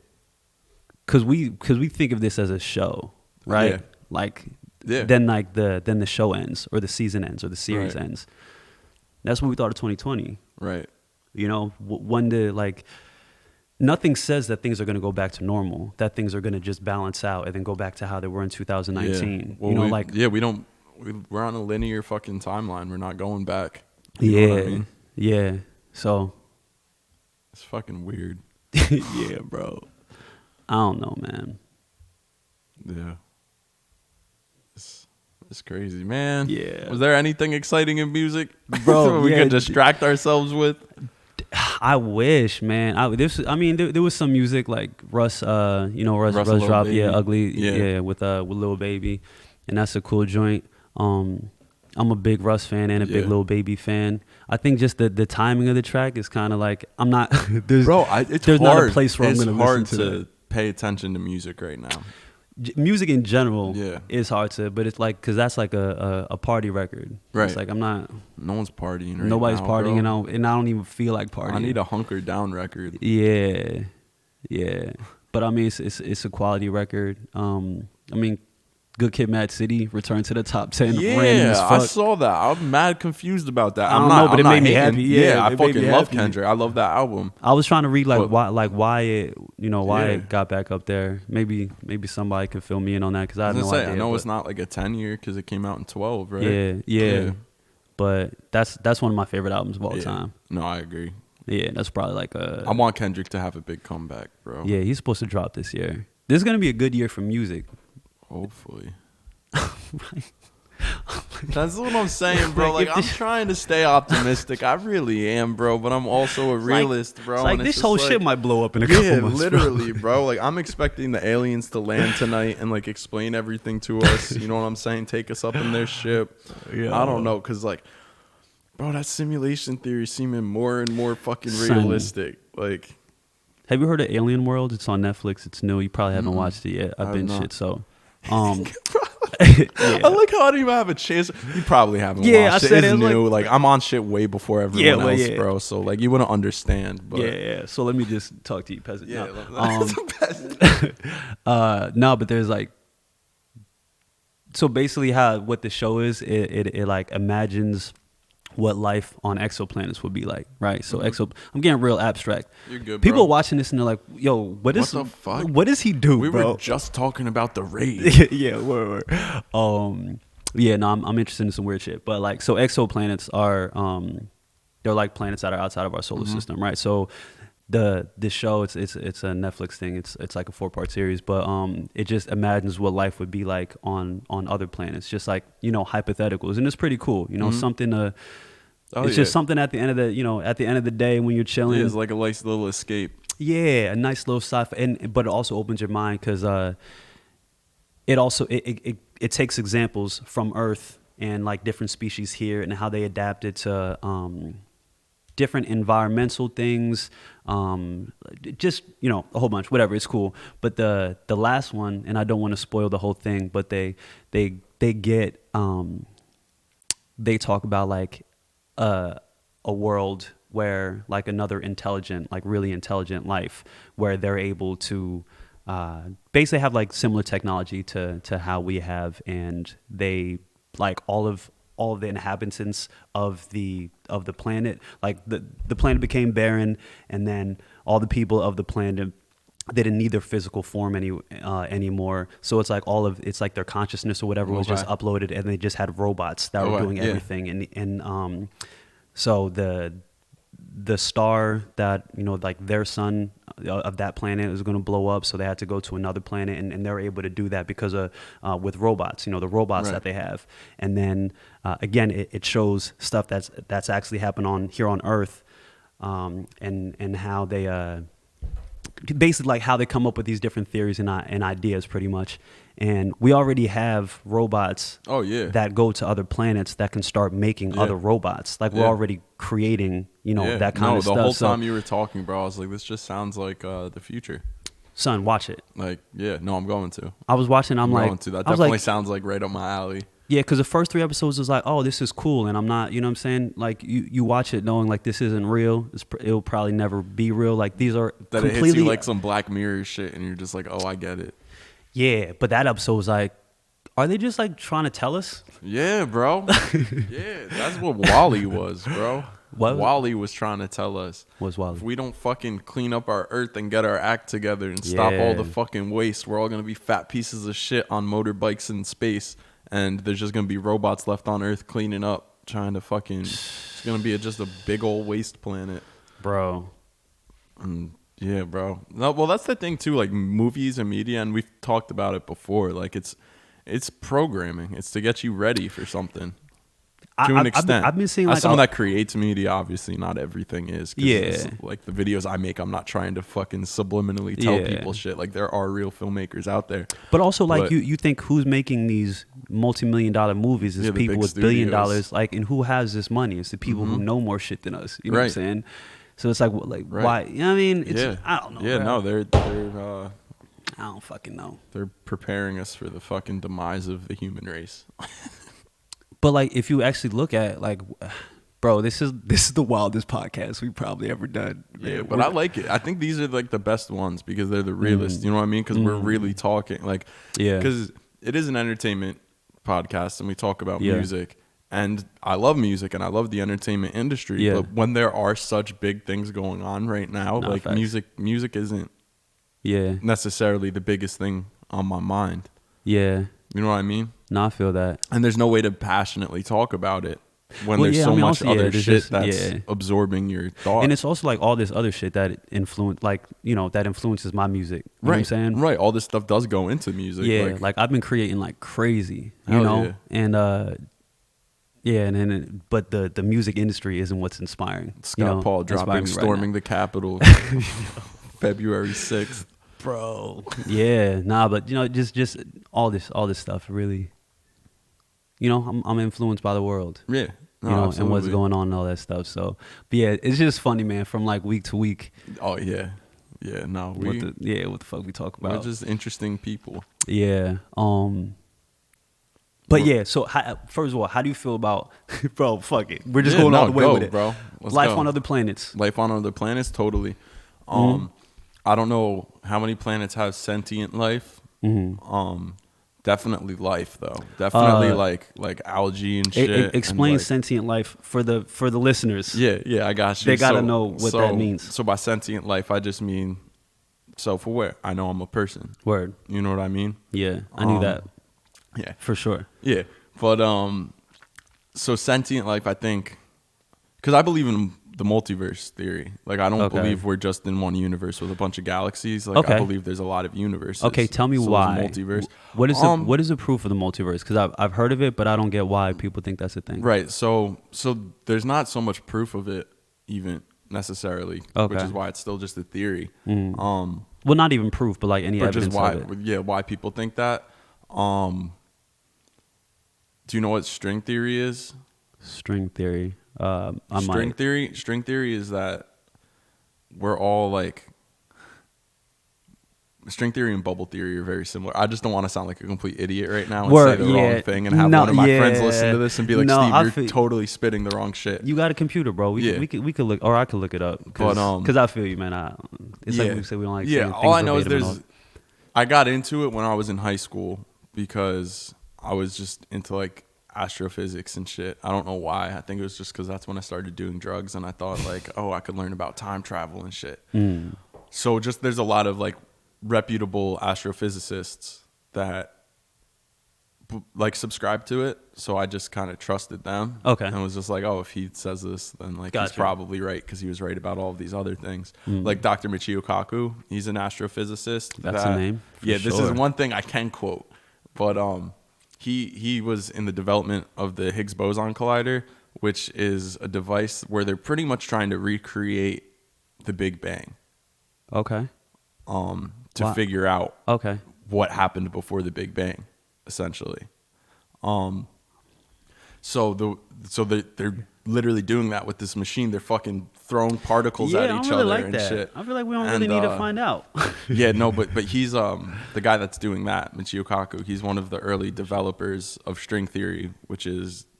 Because we think of this as a show, right? Yeah. Like, Yeah. then the show ends, or the season ends, or the series Right. ends. That's what we thought of 2020. Right. When did, like, nothing says that things are going to go back to normal, that things are going to just balance out and then go back to how they were in 2019. Yeah. Well, we're on a linear fucking timeline. We're not going back. You know what I mean? yeah. So It's fucking weird. yeah, bro. I don't know, man. Yeah. It's crazy, man. Yeah. Was there anything exciting in music, Bro, we yeah, could distract ourselves with? I wish, man. There was some music like Russ, Russ Lil dropped, Baby. Ugly, Yeah. with Lil Baby, and that's a cool joint. I'm a big Russ fan and a big Yeah. Lil Baby fan. I think just the timing of the track is kind of like, I'm not. There's It's there's hard. not a place where It's I'm gonna hard listen to to that. pay attention to music right now. Music in general Yeah. is hard to, but it's like, because that's like a party record. Right. It's like, I'm not. No one's partying right Nobody's now, partying, bro. and I don't even feel like partying. I need a hunker down record. Yeah. But I mean, it's a quality record. I mean, Good Kid, Mad City returned to the top 10. Random as Yeah, fuck. I saw that. I'm mad confused about that. I don't I'm know, not, but I'm it not made me hating. happy. Yeah, I it made me fucking love happy. Kendrick. I love that album. I was trying to read But- why it why Yeah. it got back up there. Maybe somebody could fill me in on that, because I I have was no gonna say, idea. I know but- it's not like a 10-year because it came out in 12, right? Yeah. Yeah. But that's one of my favorite albums of all Yeah. time. No, I agree. Yeah, that's probably like a. I want Kendrick to have a big comeback, bro. Yeah, he's supposed to drop this year. This is gonna be a good year for music. Hopefully. That's what I'm saying, bro. Like, Like, if I'm this- trying to stay optimistic. I really am, bro. But I'm also a realist, bro. It's like, and this just whole like- shit might blow up in a couple Yeah, months. bro. literally, bro. Like, I'm expecting the aliens to land tonight and like explain everything to us. You know what I'm saying? Take us up in their ship. Yeah. I don't know, cause like, bro, that simulation theory is seeming more and more fucking Son. realistic. Like, Have you heard of Alien World? It's on Netflix. It's new. You probably haven't Mm-mm. watched it yet. I've I been have not. shit. So, I like how I don't even have a chance. You probably haven't Yeah, watched I it. said It's it, like- new. Like, I'm on shit way before everyone Yeah, well, else, yeah. bro. So like, you wouldn't understand. But yeah. So let me just talk to you, peasant. yeah, No. that's the best. No, but there's like, so basically what the show is, it like imagines what life on exoplanets would be like, right? So I'm getting real abstract. You're good, People bro. are watching this and they're like, "Yo, what the fuck? What does he do, We bro?" were just talking about the raid. yeah, word. Yeah, no, I'm interested in some weird shit. But like, so exoplanets are, they're like planets that are outside of our solar system, right? So the show, it's a Netflix thing. It's like a 4-part series, but it just imagines what life would be like on other planets, just like, you know, hypotheticals, and it's pretty cool. You know, something to. It's just something at the end of the, you know, at the end of the day when you're chilling. It's like a nice little escape. Yeah, a nice little sci-fi, but it also opens your mind because it also it takes examples from Earth and like different species here and how they adapted to different environmental things, just, you know, a whole bunch, whatever. It's cool. But the last one, and I don't want to spoil the whole thing, but they get they talk about like a world where like another intelligent, like really intelligent life, where they're able to basically have like similar technology to how we have, and they like all of the inhabitants of the planet, like the planet became barren, and then all the people of the planet, they didn't need their physical form anymore. So it's like it's like their consciousness or whatever was just uploaded, and they just had robots that were doing everything. And so the star that, you know, like their sun of that planet was going to blow up, so they had to go to another planet, and they're able to do that because of with robots, you know, the robots that they have. And then again, it shows stuff that's actually happened here on Earth, and how they basically like how they come up with these different theories and ideas pretty much. And we already have robots that go to other planets that can start making other robots. Like we're already creating, you know, that kind of stuff. The whole time you were talking, bro, I was like, this just sounds like the future. Son, watch it. Like, I'm going to. I was watching, I'm like, going to. That definitely sounds like right up my alley. Yeah, because the first 3 episodes was like, oh, this is cool, and I'm not, you know what I'm saying? Like, you watch it knowing, like, this isn't real. It'll probably never be real. Like, these are that completely... It hits you like some Black Mirror shit, and you're just like, oh, I get it. Yeah, but that episode was like, are they just, like, trying to tell us? Yeah, bro. Yeah, that's what WALL-E was, bro. What? WALL-E was trying to tell us. What's WALL-E? If we don't fucking clean up our Earth and get our act together and stop all the fucking waste, we're all going to be fat pieces of shit on motorbikes in space. And there's just going to be robots left on Earth cleaning up, trying to fucking... It's going to be just a big old waste planet. Bro. Yeah, bro. No, well, that's the thing, too. Like, movies and media, and we've talked about it before. Like, it's programming. It's to get you ready for something. To an extent. I've been seeing as like... someone that creates media, obviously, not everything is. Yeah. Like, the videos I make, I'm not trying to fucking subliminally tell people shit. Like, there are real filmmakers out there. But also, like, you think who's making these multi-million-dollar movies is people with $1 billion, like, and who has this money? It's the people who know more shit than us. You know what I'm saying? So it's like why? You know what I mean? It's, I don't know. Yeah, bro. no, they're I don't fucking know. They're preparing us for the fucking demise of the human race. But like, if you actually look at like, bro, this is the wildest podcast we've probably ever done. Man. Yeah, but I like it. I think these are like the best ones because they're the realest. You know what I mean? Because we're really talking like, because it is an entertainment podcast and we talk about music. And I love music and I love the entertainment industry. Yeah. But when there are such big things going on right now, like facts. music isn't necessarily the biggest thing on my mind. Yeah. You know what I mean? No, I feel that. And there's no way to passionately talk about it when there's so much other shit that's absorbing your thoughts. And it's also like all this other shit that that influences my music. You know what I'm saying? Right. All this stuff does go into music. Yeah. Like I've been creating like crazy, you know? Yeah. And but the music industry isn't what's inspiring. Scott Paul dropping Storming the Capitol February 6th. Bro. Yeah. Nah, but just all this stuff really, I'm influenced by the world. Yeah. No, and what's going on and all that stuff. So, but yeah, it's just funny, man, from like week to week. Oh yeah. Yeah, no. What the fuck we talk about. We're just interesting people. Yeah. But yeah, so first of all, how do you feel about, bro, fuck it. We're just going all the way with it. Bro. Life on other planets. Life on other planets, totally. I don't know how many planets have sentient life. Definitely life though. Definitely like algae and shit. Explain and sentient life for the listeners. Yeah, I got you. They gotta know what that means. So by sentient life, I just mean self-aware. I know I'm a person. Word. You know what I mean? Yeah, I knew that. Yeah, for sure. Yeah, but so sentient life, I think, because I believe in the multiverse theory. Like, I don't Okay. believe we're just in one universe with a bunch of galaxies. Like, Okay. I believe there's a lot of universes. Okay, tell me So there's a why. multiverse. What is the proof of the multiverse? Because I've heard of it, but I don't get why people think that's a thing. Right. So there's not so much proof of it even necessarily, which Okay. is why it's still just a theory. Well, not even proof, but like any But just evidence why, of it. why people think that. Do you know what string theory is? String theory. I String might. theory. String theory is that we're all like. String theory and bubble theory are very similar. I just don't want to sound like a complete idiot right now and Word, say the yeah. wrong thing and have No, one of my friends listen yeah. to this and be like, No, I Steve, feel- you're totally spitting the wrong shit. You got a computer, bro. We could look, or I could look it up. But, Because I feel you, man. It's like we say we don't like saying all I things know is verbatim and there's. I got into it when I was in high school because I was just into like astrophysics and shit. I don't know why. I think it was just because that's when I started doing drugs and I thought like, oh, I could learn about time travel and shit. So just there's a lot of like reputable astrophysicists that like subscribe to it. So I just kind of trusted them. Okay. And was just like, oh, if he says this, then like he's Gotcha. probably right because he was right about all of these other things. Like Dr. Michio Kaku, he's an astrophysicist. That's a name, for Yeah, this is sure. one thing I can quote. But he was in the development of the Higgs boson collider, which is a device where they're pretty much trying to recreate the Big Bang. Okay. To Wow. figure out Okay. what happened before the Big Bang, essentially. So they're literally doing that with this machine. They're fucking throwing particles Yeah, at I each really other like and that. shit. I feel like we don't And, really need to find out. Yeah, no, but he's the guy that's doing that, Michio Kaku. He's one of the early developers of string theory, which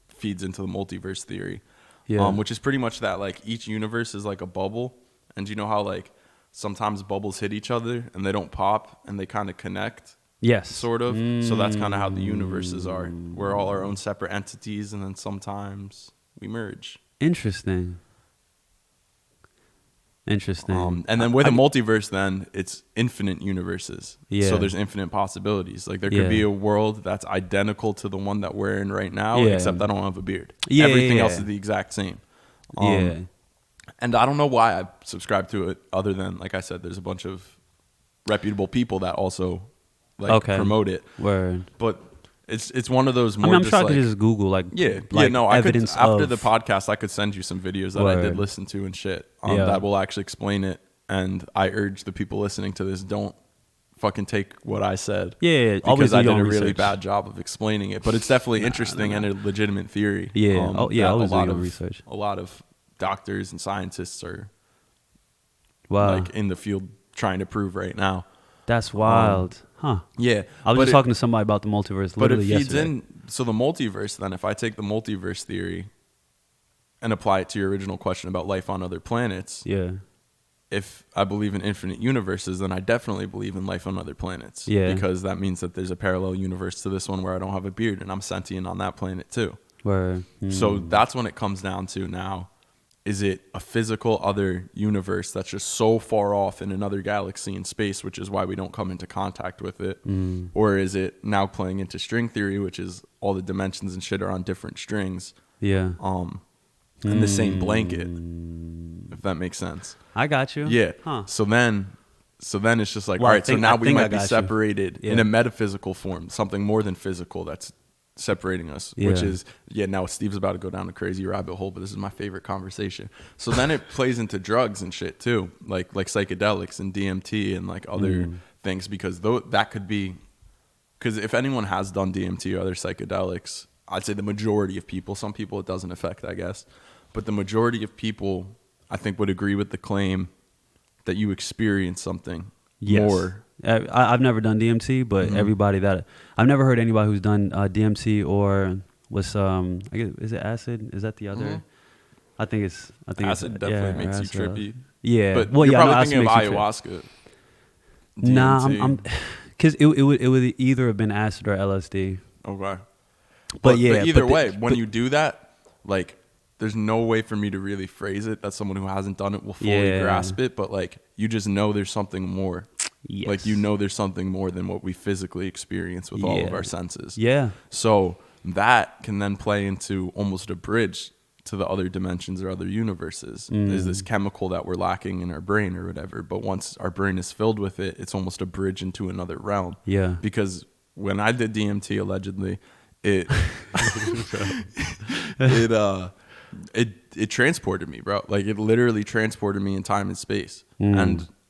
feeds into the multiverse theory. Yeah. Which is pretty much that like each universe is like a bubble, and you know how like sometimes bubbles hit each other and they don't pop and they kind of connect. Yes. Sort of. So that's kind of how the universes are. We're all our own separate entities, and then sometimes we merge. Interesting. Interesting. And then with a multiverse, then it's infinite universes. Yeah. So there's infinite possibilities. Like there could Yeah. be a world that's identical to the one that we're in right now, Yeah. except I don't have a beard. Yeah, Everything yeah, else yeah. is the exact same. Yeah. And I don't know why I subscribe to it, other than like I said, there's a bunch of reputable people that also like promote it. Word. But it's one of those I more mean, I'm just sure I like, could just Google like I could evidence after of the podcast I could send you some videos that I did Word. listen to and shit Yeah. that will actually explain it. And I urge the people listening to this, don't fucking take what I said. Yeah, always because do I did your a own really research. bad job of explaining it. But it's definitely interesting and a legitimate theory. Yeah. that Always a do lot your of research. a lot of doctors and scientists are Wow. like in the field trying to prove right now. That's wild. Huh. Yeah, I was but just talking to somebody about the multiverse But it literally feeds yesterday. in. So the multiverse, then, if I take the multiverse theory and apply it to your original question about life on other planets, Yeah. if I believe in infinite universes, then I definitely believe in life on other planets. Yeah. Because that means that there's a parallel universe to this one where I don't have a beard and I'm sentient on that planet too. Word. So that's when it comes down to now. Is it a physical other universe that's just so far off in another galaxy in space, which is why we don't come into contact with it? Or is it now playing into string theory, which is all the dimensions and shit are on different strings Yeah. in the same blanket, if that makes sense? I got you. Yeah. Huh. So then it's just like, Well, all I right, so think- now I we think I might be got you. separated in Yeah. a metaphysical form, something more than physical that's separating us, which Yeah. is, now Steve's about to go down a crazy rabbit hole, but this is my favorite conversation. So then it plays into drugs and shit too, like psychedelics and DMT and like other things, because that could be, because if anyone has done DMT or other psychedelics, I'd say the majority of people, some people it doesn't affect, I guess, but the majority of people, I think, would agree with the claim that you experience something more. I've never done DMT, but everybody that I've never heard anybody who's done DMT or was I guess, is it acid? Is that the other? I think it's Acid it's, definitely makes you acid. trippy. Yeah, But well, you're yeah, I know probably acid thinking of makes you trip. ayahuasca. Nah, DMT. I'm because it would either have been acid or LSD. Okay. But yeah, either but way, when you do that, like, there's no way for me to really phrase it that someone who hasn't done it will fully Yeah. grasp it. But like, you just know there's something more. Yes. Like, there's something more than what we physically experience with all of Yeah. our senses. Yeah. So that can then play into almost a bridge to the other dimensions or other universes. Is this chemical that we're lacking in our brain or whatever. But once our brain is filled with it, it's almost a bridge into another realm. Yeah. Because when I did DMT, allegedly, it it transported me, bro. Like, it literally transported me in time and space.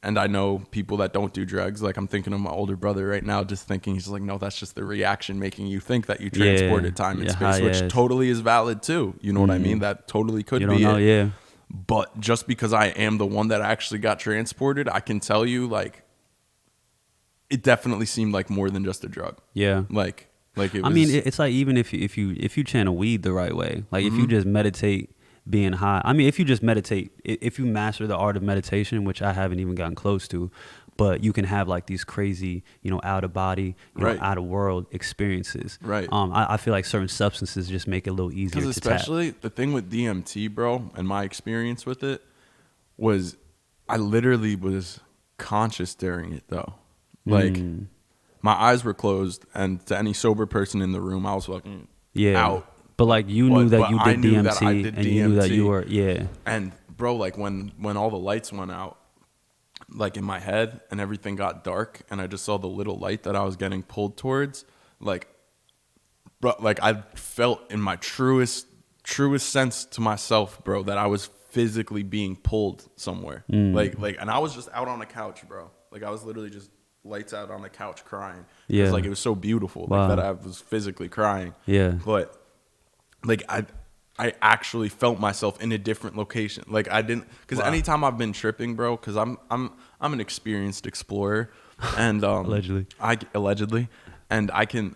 And I know people that don't do drugs. Like, I'm thinking of my older brother right now, just thinking, he's like, no, that's just the reaction making you think that you transported time and space, which totally is valid too. You know what I mean? That totally could be it. Yeah. But just because I am the one that actually got transported, I can tell you, like, it definitely seemed like more than just a drug. Yeah. Like it was, I mean, it's like, even if you channel weed the right way, like if you just meditate being high. I mean, if you just meditate, if you master the art of meditation, which I haven't even gotten close to, but you can have like these crazy, out of body, right, out of world experiences. Right. I feel like certain substances just make it a little easier to tap. Especially the thing with DMT, bro, and my experience with it was I literally was conscious during it though. Like, my eyes were closed, and to any sober person in the room, I was fucking out. But like, you knew that you did DMT, did and DMT. you knew that you were, And bro, like when all the lights went out, like in my head, and everything got dark, and I just saw the little light that I was getting pulled towards, like, bro, like I felt in my truest sense to myself, bro, that I was physically being pulled somewhere. Like, and I was just out on the couch, bro. Like, I was literally just lights out on the couch crying. Yeah. It was so beautiful, like, that I was physically crying. Yeah. But like, I actually felt myself in a different location. Like, I didn't, because anytime I've been tripping, bro, because I'm an experienced explorer, and allegedly, and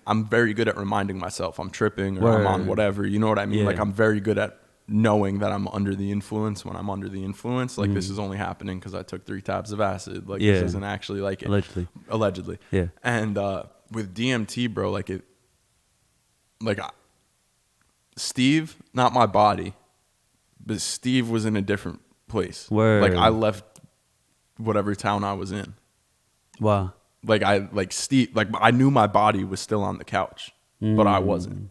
I'm very good at reminding myself I'm tripping, or I'm on whatever. You know what I mean? Yeah. Like, I'm very good at knowing that I'm under the influence when I'm under the influence. Like, this is only happening because I took 3 tabs of acid. Like, this isn't actually like it. Allegedly. Yeah. And with DMT, bro, like it, like Steve, not my body, but Steve was in a different place. Like, I left whatever town I was in. Wow. Like Steve, like, I knew my body was still on the couch, but I wasn't.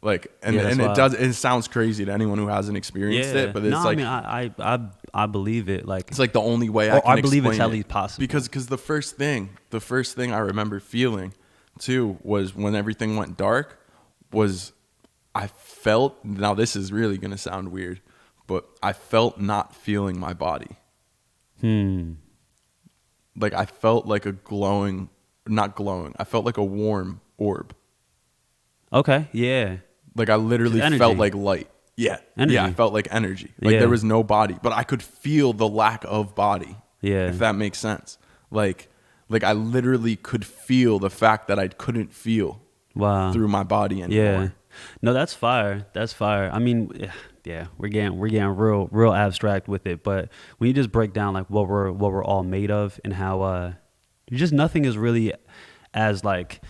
Like, and it sounds crazy to anyone who hasn't experienced it, but it's like, I mean, I believe it. Like, it's like the only way I can believe it's explain at least possible. Because the first thing I remember feeling too was when everything went dark was I felt, now this is really going to sound weird, but I felt not feeling my body. Like, I felt like a not glowing. I felt like a warm orb. Okay. Yeah. Like, I literally felt like light. Yeah. Energy. Yeah. I felt like energy. Like, there was no body, but I could feel the lack of body. Yeah. If that makes sense. Like I literally could feel the fact that I couldn't feel through my body anymore. Yeah. No, that's fire. That's fire. I mean, yeah, we're getting real abstract with it. But when you just break down like what we're all made of, and how just nothing is really as like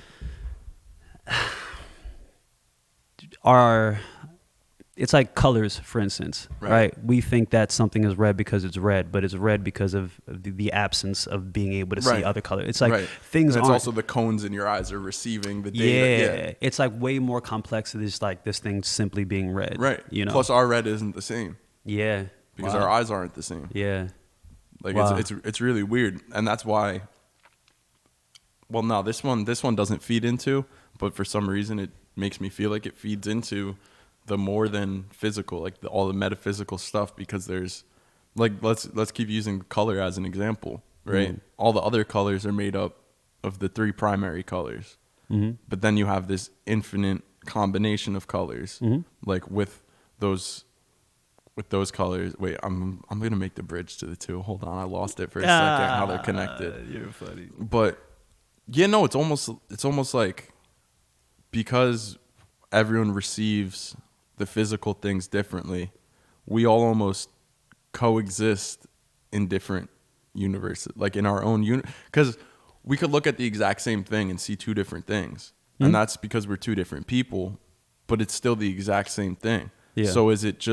it's like colors, for instance, right? We think that something is red because it's red, but it's red because of the absence of being able to see other colors. It's like things. And it's also the cones in your eyes are receiving the data. Yeah, it's like way more complex than just like this thing simply being red. Right. Plus, our red isn't the same. Yeah. Because our eyes aren't the same. Yeah. Like, it's really weird, and that's why. Well, no, this one doesn't feed into, but for some reason it makes me feel like it feeds into the more than physical, like all the metaphysical stuff, because there's like, let's keep using color as an example, right? All the other colors are made up of the 3 primary colors, but then you have this infinite combination of colors, like with those colors. Wait, I'm gonna make the bridge to the 2. Hold on, I lost it for a second. How they're connected. You're funny. But yeah, no, it's almost like, because everyone receives the physical things differently, we all almost coexist in different universes, like in our own because we could look at the exact same thing and see 2 different things, and that's because we're 2 different people, but it's still the exact same thing. So is it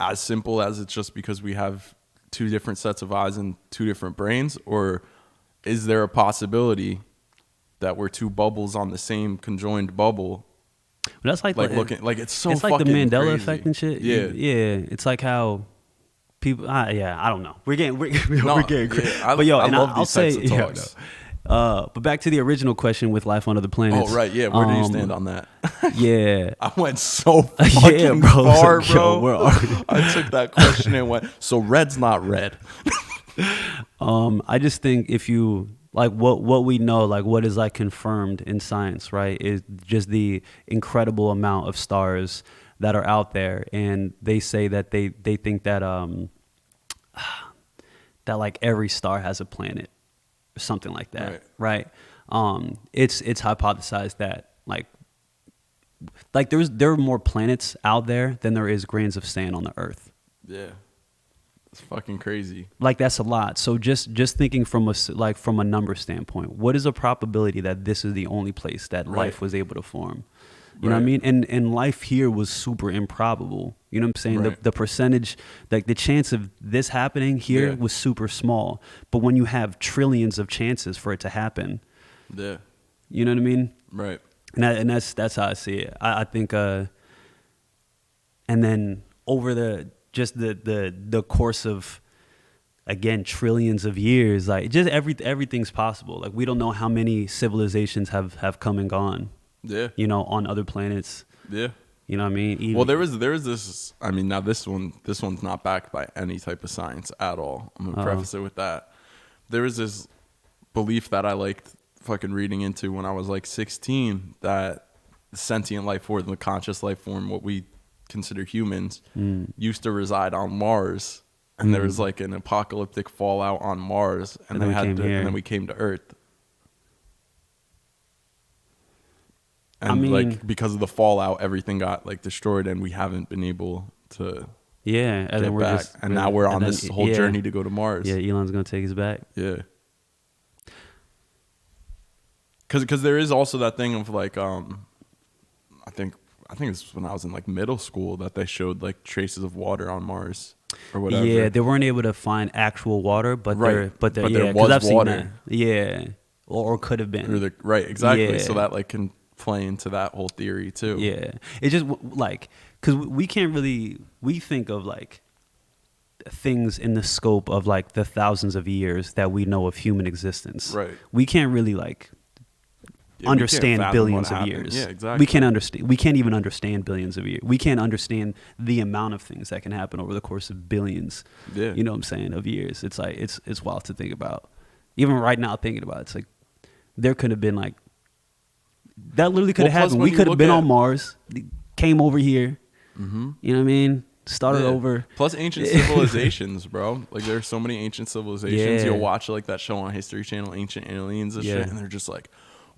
as simple as it's just because we have 2 different sets of eyes and 2 different brains, or is there a possibility that we're 2 bubbles on the same conjoined bubble But that's like Like looking, like it's so it's like the fucking Mandela crazy. effect and shit. Yeah. Yeah. It's like how people. Yeah, I don't know. We're getting No, we're getting crazy. yeah, But yo, I and love I'll these say, types of yeah, talks. but back to the original question with life on other planets. Oh right, yeah. Where do you stand on that? Yeah. I went so fucking bro. far, So, bro. yo, where are we? I took that question and went, so red's not red. I just think if you like what we know, like what is like confirmed in science, right, is just the incredible amount of stars that are out there, and they say that they think that that like every star has a planet or something like that, right? It's hypothesized that like there are more planets out there than there is grains of sand on the Earth. Yeah, it's fucking crazy. Like that's a lot. So just thinking from a number standpoint, what is a probability that this is the only place that life was able to form? You know what I mean? And life here was super improbable. You know what I'm saying? Right. The percentage, like the chance of this happening here was super small. But when you have trillions of chances for it to happen, Yeah. you know what I mean? Right. And that's how I see it. I think and then over the course of, again, trillions of years, like just everything's possible. Like we don't know how many civilizations have come and gone. Yeah. You know, on other planets. Yeah. You know what I mean? Well, there was this. I mean, now this one's not backed by any type of science at all. I'm gonna preface it with that. There was this belief that I liked fucking reading into when I was like 16, that the sentient life form, the conscious life form, what we consider humans, used to reside on Mars, and there was like an apocalyptic fallout on Mars, and and then we came to Earth. And I mean, like because of the fallout, everything got like destroyed, and we haven't been able to and get then we're back. just And now we're on this whole journey to go to Mars. Yeah, Elon's gonna take us back. Yeah. Because there is also that thing of like I think it's when I was in like middle school that they showed like traces of water on Mars or whatever. Yeah, they weren't able to find actual water, but there there was water. Yeah, or could have been. Exactly. Yeah. So that like can play into that whole theory too. Yeah, it just like because we can't really think of like things in the scope of like the thousands of years that we know of human existence. Right. We can't really like understand billions of years. Yeah, exactly. We can't even understand billions of years. We can't understand the amount of things that can happen over the course of billions. Yeah. You know what I'm saying, of years. It's like it's wild to think about. Even right now thinking about it, it's like there could have been like that literally could have happened. We could have been on Mars, came over here. Mm-hmm. You know what I mean? Started over. Plus ancient civilizations, bro. Like there's so many ancient civilizations. Yeah. You'll watch like that show on History Channel, Ancient Aliens and shit, and they're just like,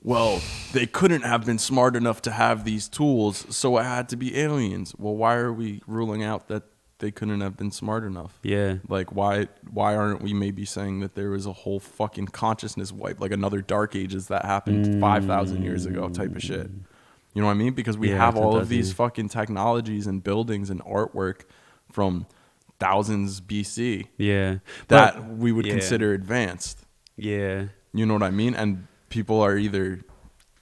well, they couldn't have been smart enough to have these tools, so it had to be aliens. Well, why are we ruling out that they couldn't have been smart enough? Yeah. Like why aren't we maybe saying that there was a whole fucking consciousness wipe, like another dark ages that happened 5,000 years ago type of shit? You know what I mean? Because we have all of these fucking technologies and buildings and artwork from thousands BC. Yeah. That we would consider advanced. Yeah. You know what I mean? And people are either...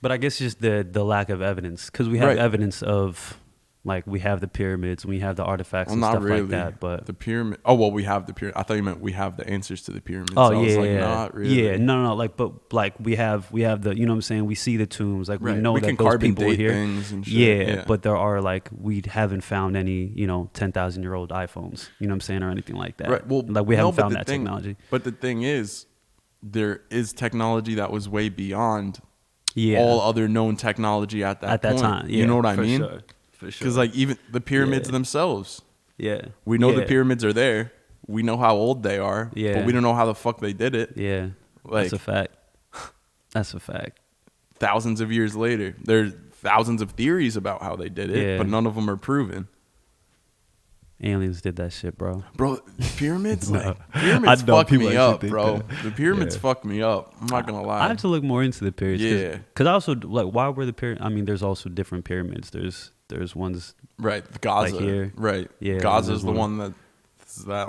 But I guess just the lack of evidence. Because we have evidence of... Like, we have the pyramids, we have the artifacts and stuff like that, but... The pyramid... Oh, well, we have the pyramid. I thought you meant we have the answers to the pyramids. Oh, I was yeah, like, yeah. not really. Yeah, no. Like, but, like, we have the... You know what I'm saying? We see the tombs. Like, we know we that can those carbon people were date here. Things and shit. Yeah, but there are, like... We haven't found any, 10,000-year-old iPhones. You know what I'm saying? Or anything like that. Right. Well, like, we haven't found that technology. But the thing is, there is technology that was way beyond Yeah. all other known technology at that point. time. Yeah, you know what I for mean? Sure. For sure. Because like even the pyramids themselves, we know the pyramids are there. We know how old they are, but we don't know how the fuck they did it. Yeah, like that's a fact. That's a fact. Thousands of years later, there's thousands of theories about how they did it, but none of them are proven. Aliens did that shit, bro. Bro, pyramids, pyramids fuck me up, bro. The pyramids fuck me up. I'm not gonna lie. I have to look more into the pyramids. Yeah. Because I also, like, why were the pyramids? I mean, there's also different pyramids. There's ones. Right, Gaza. Like here. Right. Yeah. Gaza's the one that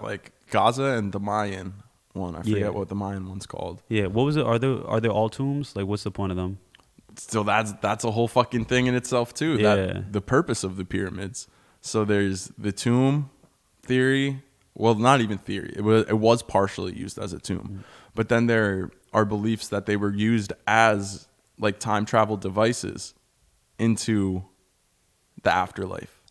like Gaza and the Mayan one. I forget what the Mayan one's called. Yeah. What was it? Are there all tombs? Like, what's the point of them? So that's a whole fucking thing in itself too. Yeah. That the purpose of the pyramids. So there's the tomb theory. Well, not even theory. It was partially used as a tomb, but then there are beliefs that they were used as like time travel devices into the afterlife.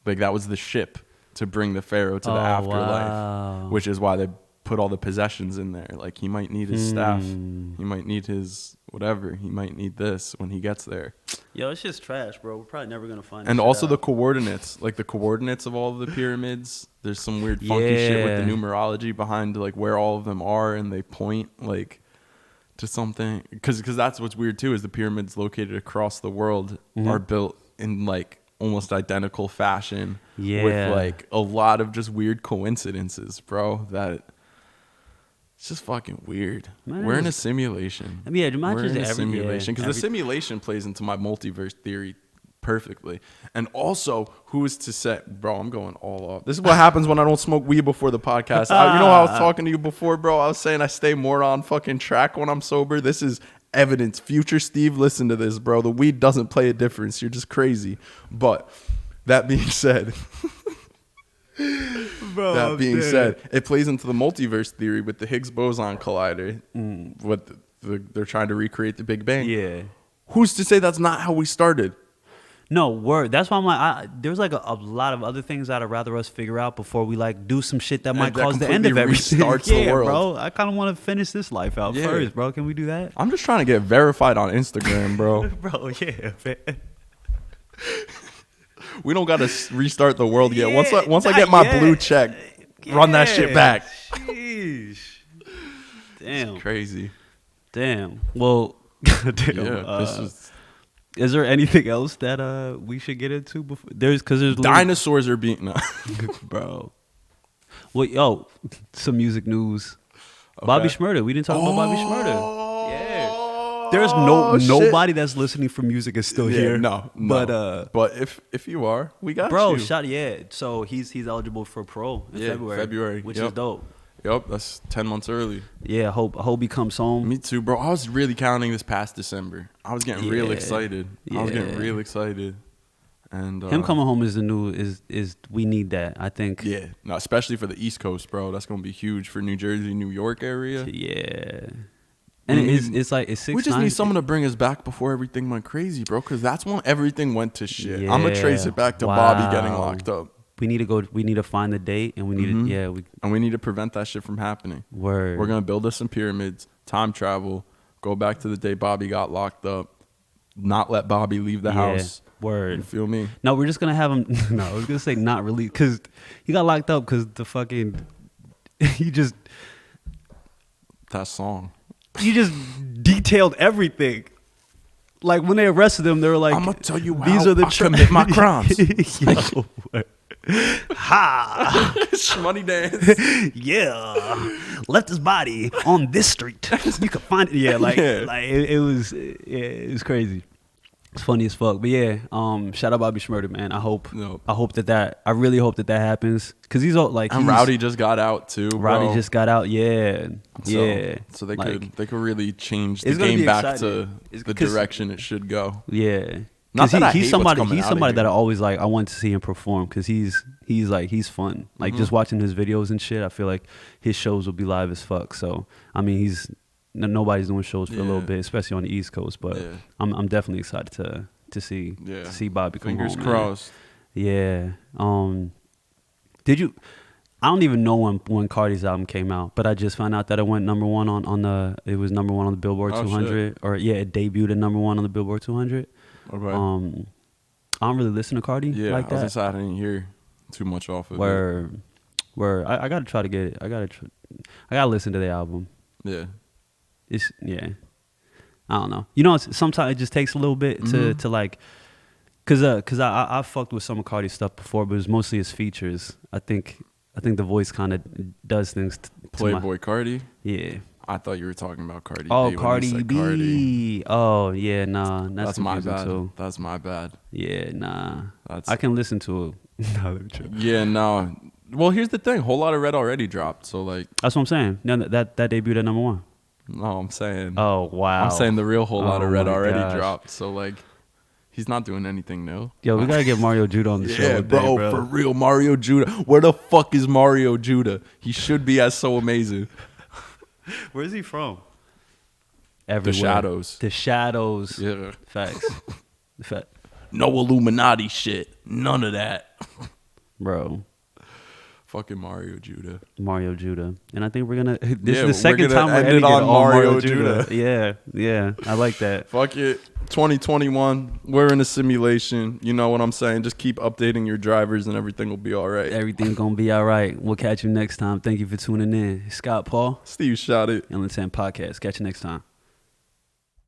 Like that was the ship to bring the pharaoh to the afterlife, wow. which is why they put all the possessions in there. Like he might need his staff, he might need his whatever, he might need this when he gets there. Yo, it's just trash, bro. We're probably never gonna find. And this also shit the out. coordinates, like the coordinates of all of the pyramids. There's some weird funky shit with the Yeah. numerology behind like where all of them are, and they point like to something. Because that's what's weird too, is the pyramids located across the world are built in like almost identical fashion Yeah. with like a lot of just weird coincidences, bro. That it's just fucking weird. Man, We're in a it's- simulation. I mean, yeah, imagine We're in a every- simulation because yeah, the simulation plays into my multiverse theory perfectly. And also, who is to say, bro? I'm going all off. This is what happens when I don't smoke weed before the podcast. You know how I was talking to you before, bro? I was saying I stay more on fucking track when I'm sober. This is evidence. Future Steve, listen to this, bro. The weed doesn't play a difference. You're just crazy. But that being said. Bro, That being said, it plays into the multiverse theory with the Higgs boson collider. What they're trying to recreate the Big Bang. yeah. Who's to say that's not how we started? No word. That's why I'm like, there's like a lot of other things I'd rather us figure out before we like do some shit that might that cause the end of completely everything. restarts the yeah, world. bro. I kind of want to finish this life out Yeah. first, bro. Can we do that? I'm just trying to get verified on Instagram, bro. Bro, yeah, man. We don't got to restart the world yet. Once I not get my yet. blue check, run that shit Yeah. back. Sheesh. Damn. Crazy. Damn. Well, damn. Yeah, this Is there anything else that we should get into before? There's literally- dinosaurs are being no. bro. Well, yo, some music news. Bobby Okay. Shmurda. We didn't talk about Bobby Shmurda. Yeah. There's Oh, shit. nobody that's listening for music is still Yeah, here. no. But if you are, we got bro, you. So he's eligible for pro in Yeah, February. which Yep. is dope. Yep, that's 10 months early. Yeah, I hope he comes home. Me too, bro. I was really counting this past December. I was getting real Yeah. excited. I was getting Yeah. real excited. And Him coming home is the new is we need that. I think. yeah, no, especially for the East Coast, bro. That's gonna be huge for New Jersey, New York area. Yeah. And it's like it's 6 We just need someone to bring us back before everything went crazy, bro. Because that's when everything went to shit. I'm gonna trace Yeah. it back to Bobby getting Wow. locked up, We need to go. We need to find the date, and we need to. Yeah, we and we need to prevent that shit from happening. word. We're gonna build us some pyramids, time travel, go back to the day Bobby got locked up, not let Bobby leave the house. Word. You feel me? No, we're just gonna have him. No, I was gonna say not really, because he got locked up because the fucking he just That song. detailed everything. Like when they arrested him, they were like, I'ma tell you these how are the I commit my crimes." Yo, ha! Money dance. Yeah, left his body on this street. You can find it. Yeah, like Yeah. it was. Yeah, it was crazy. It's funny as fuck. But yeah, shout out Bobby Shmurda, man. I hope I really hope that happens, because he's all like, And Rowdy just got out too. Bro. Rowdy just got out. Yeah, yeah. So they Like, could really change the it's gonna game be back exciting. to It's the 'cause- direction it should go. Yeah. Not 'Cause that I he's hate somebody. what's coming He's out of somebody that here. I always like. I want to see him perform, because he's fun. Like just watching his videos and shit. I feel like his shows will be live as fuck. So I mean, nobody's doing shows for a little Yeah. bit, especially on the East Coast. But Yeah. I'm definitely excited to see Bobby come Fingers home, man. crossed. Yeah. Did you? I don't even know when Cardi's album came out, but I just found out that it went number one it was number one on the Billboard Oh, 200, or yeah, it debuted at number one on the Billboard 200. Okay. I don't really listen to Cardi yeah, like I was that. gonna say I didn't hear too much off of it. Where I gotta try to get it. I gotta listen to the album. Yeah. Yeah. I don't know. You know, sometimes it just takes a little bit Mm-hmm. to like, cause I fucked with some of Cardi's stuff before, but it was mostly his features. I think the voice kind of does things. Playboy Cardi. Yeah. I thought you were talking about Cardi Oh, B. when you Cardi said B. Cardi. Oh yeah, nah. That's my confusing bad. too. That's my bad. Yeah, nah. That's I can listen to it. Nah, let me try. yeah, no. Well, here's the thing. Whole lot of Red already dropped, so like, That's what I'm saying. No, that debuted at number one. No, I'm saying. Oh wow. I'm saying the real whole lot of red my already gosh. dropped. So like, he's not doing anything new. Yo, we gotta get Mario Judah on the show. Yeah, one day, bro, for real, Mario Judah. Where the fuck is Mario Judah? He should be as so amazing. Where's he from? Everywhere. The Shadows. The Shadows. Yeah. Facts. No Illuminati shit. None of that. Bro. Fucking Mario Judah. Mario Judah. And I think we're gonna this Yeah, is the we're second gonna time we're end ending it it on on Mario Mario Judah. Judah. Yeah. I like that. Fuck it. 2021. We're in a simulation. You know what I'm saying? Just keep updating your drivers and everything will be all right. Everything's gonna be all right. We'll catch you next time. Thank you for tuning in. Scott Paul, Steve shot it. Inland 10 Podcast. Catch you next time.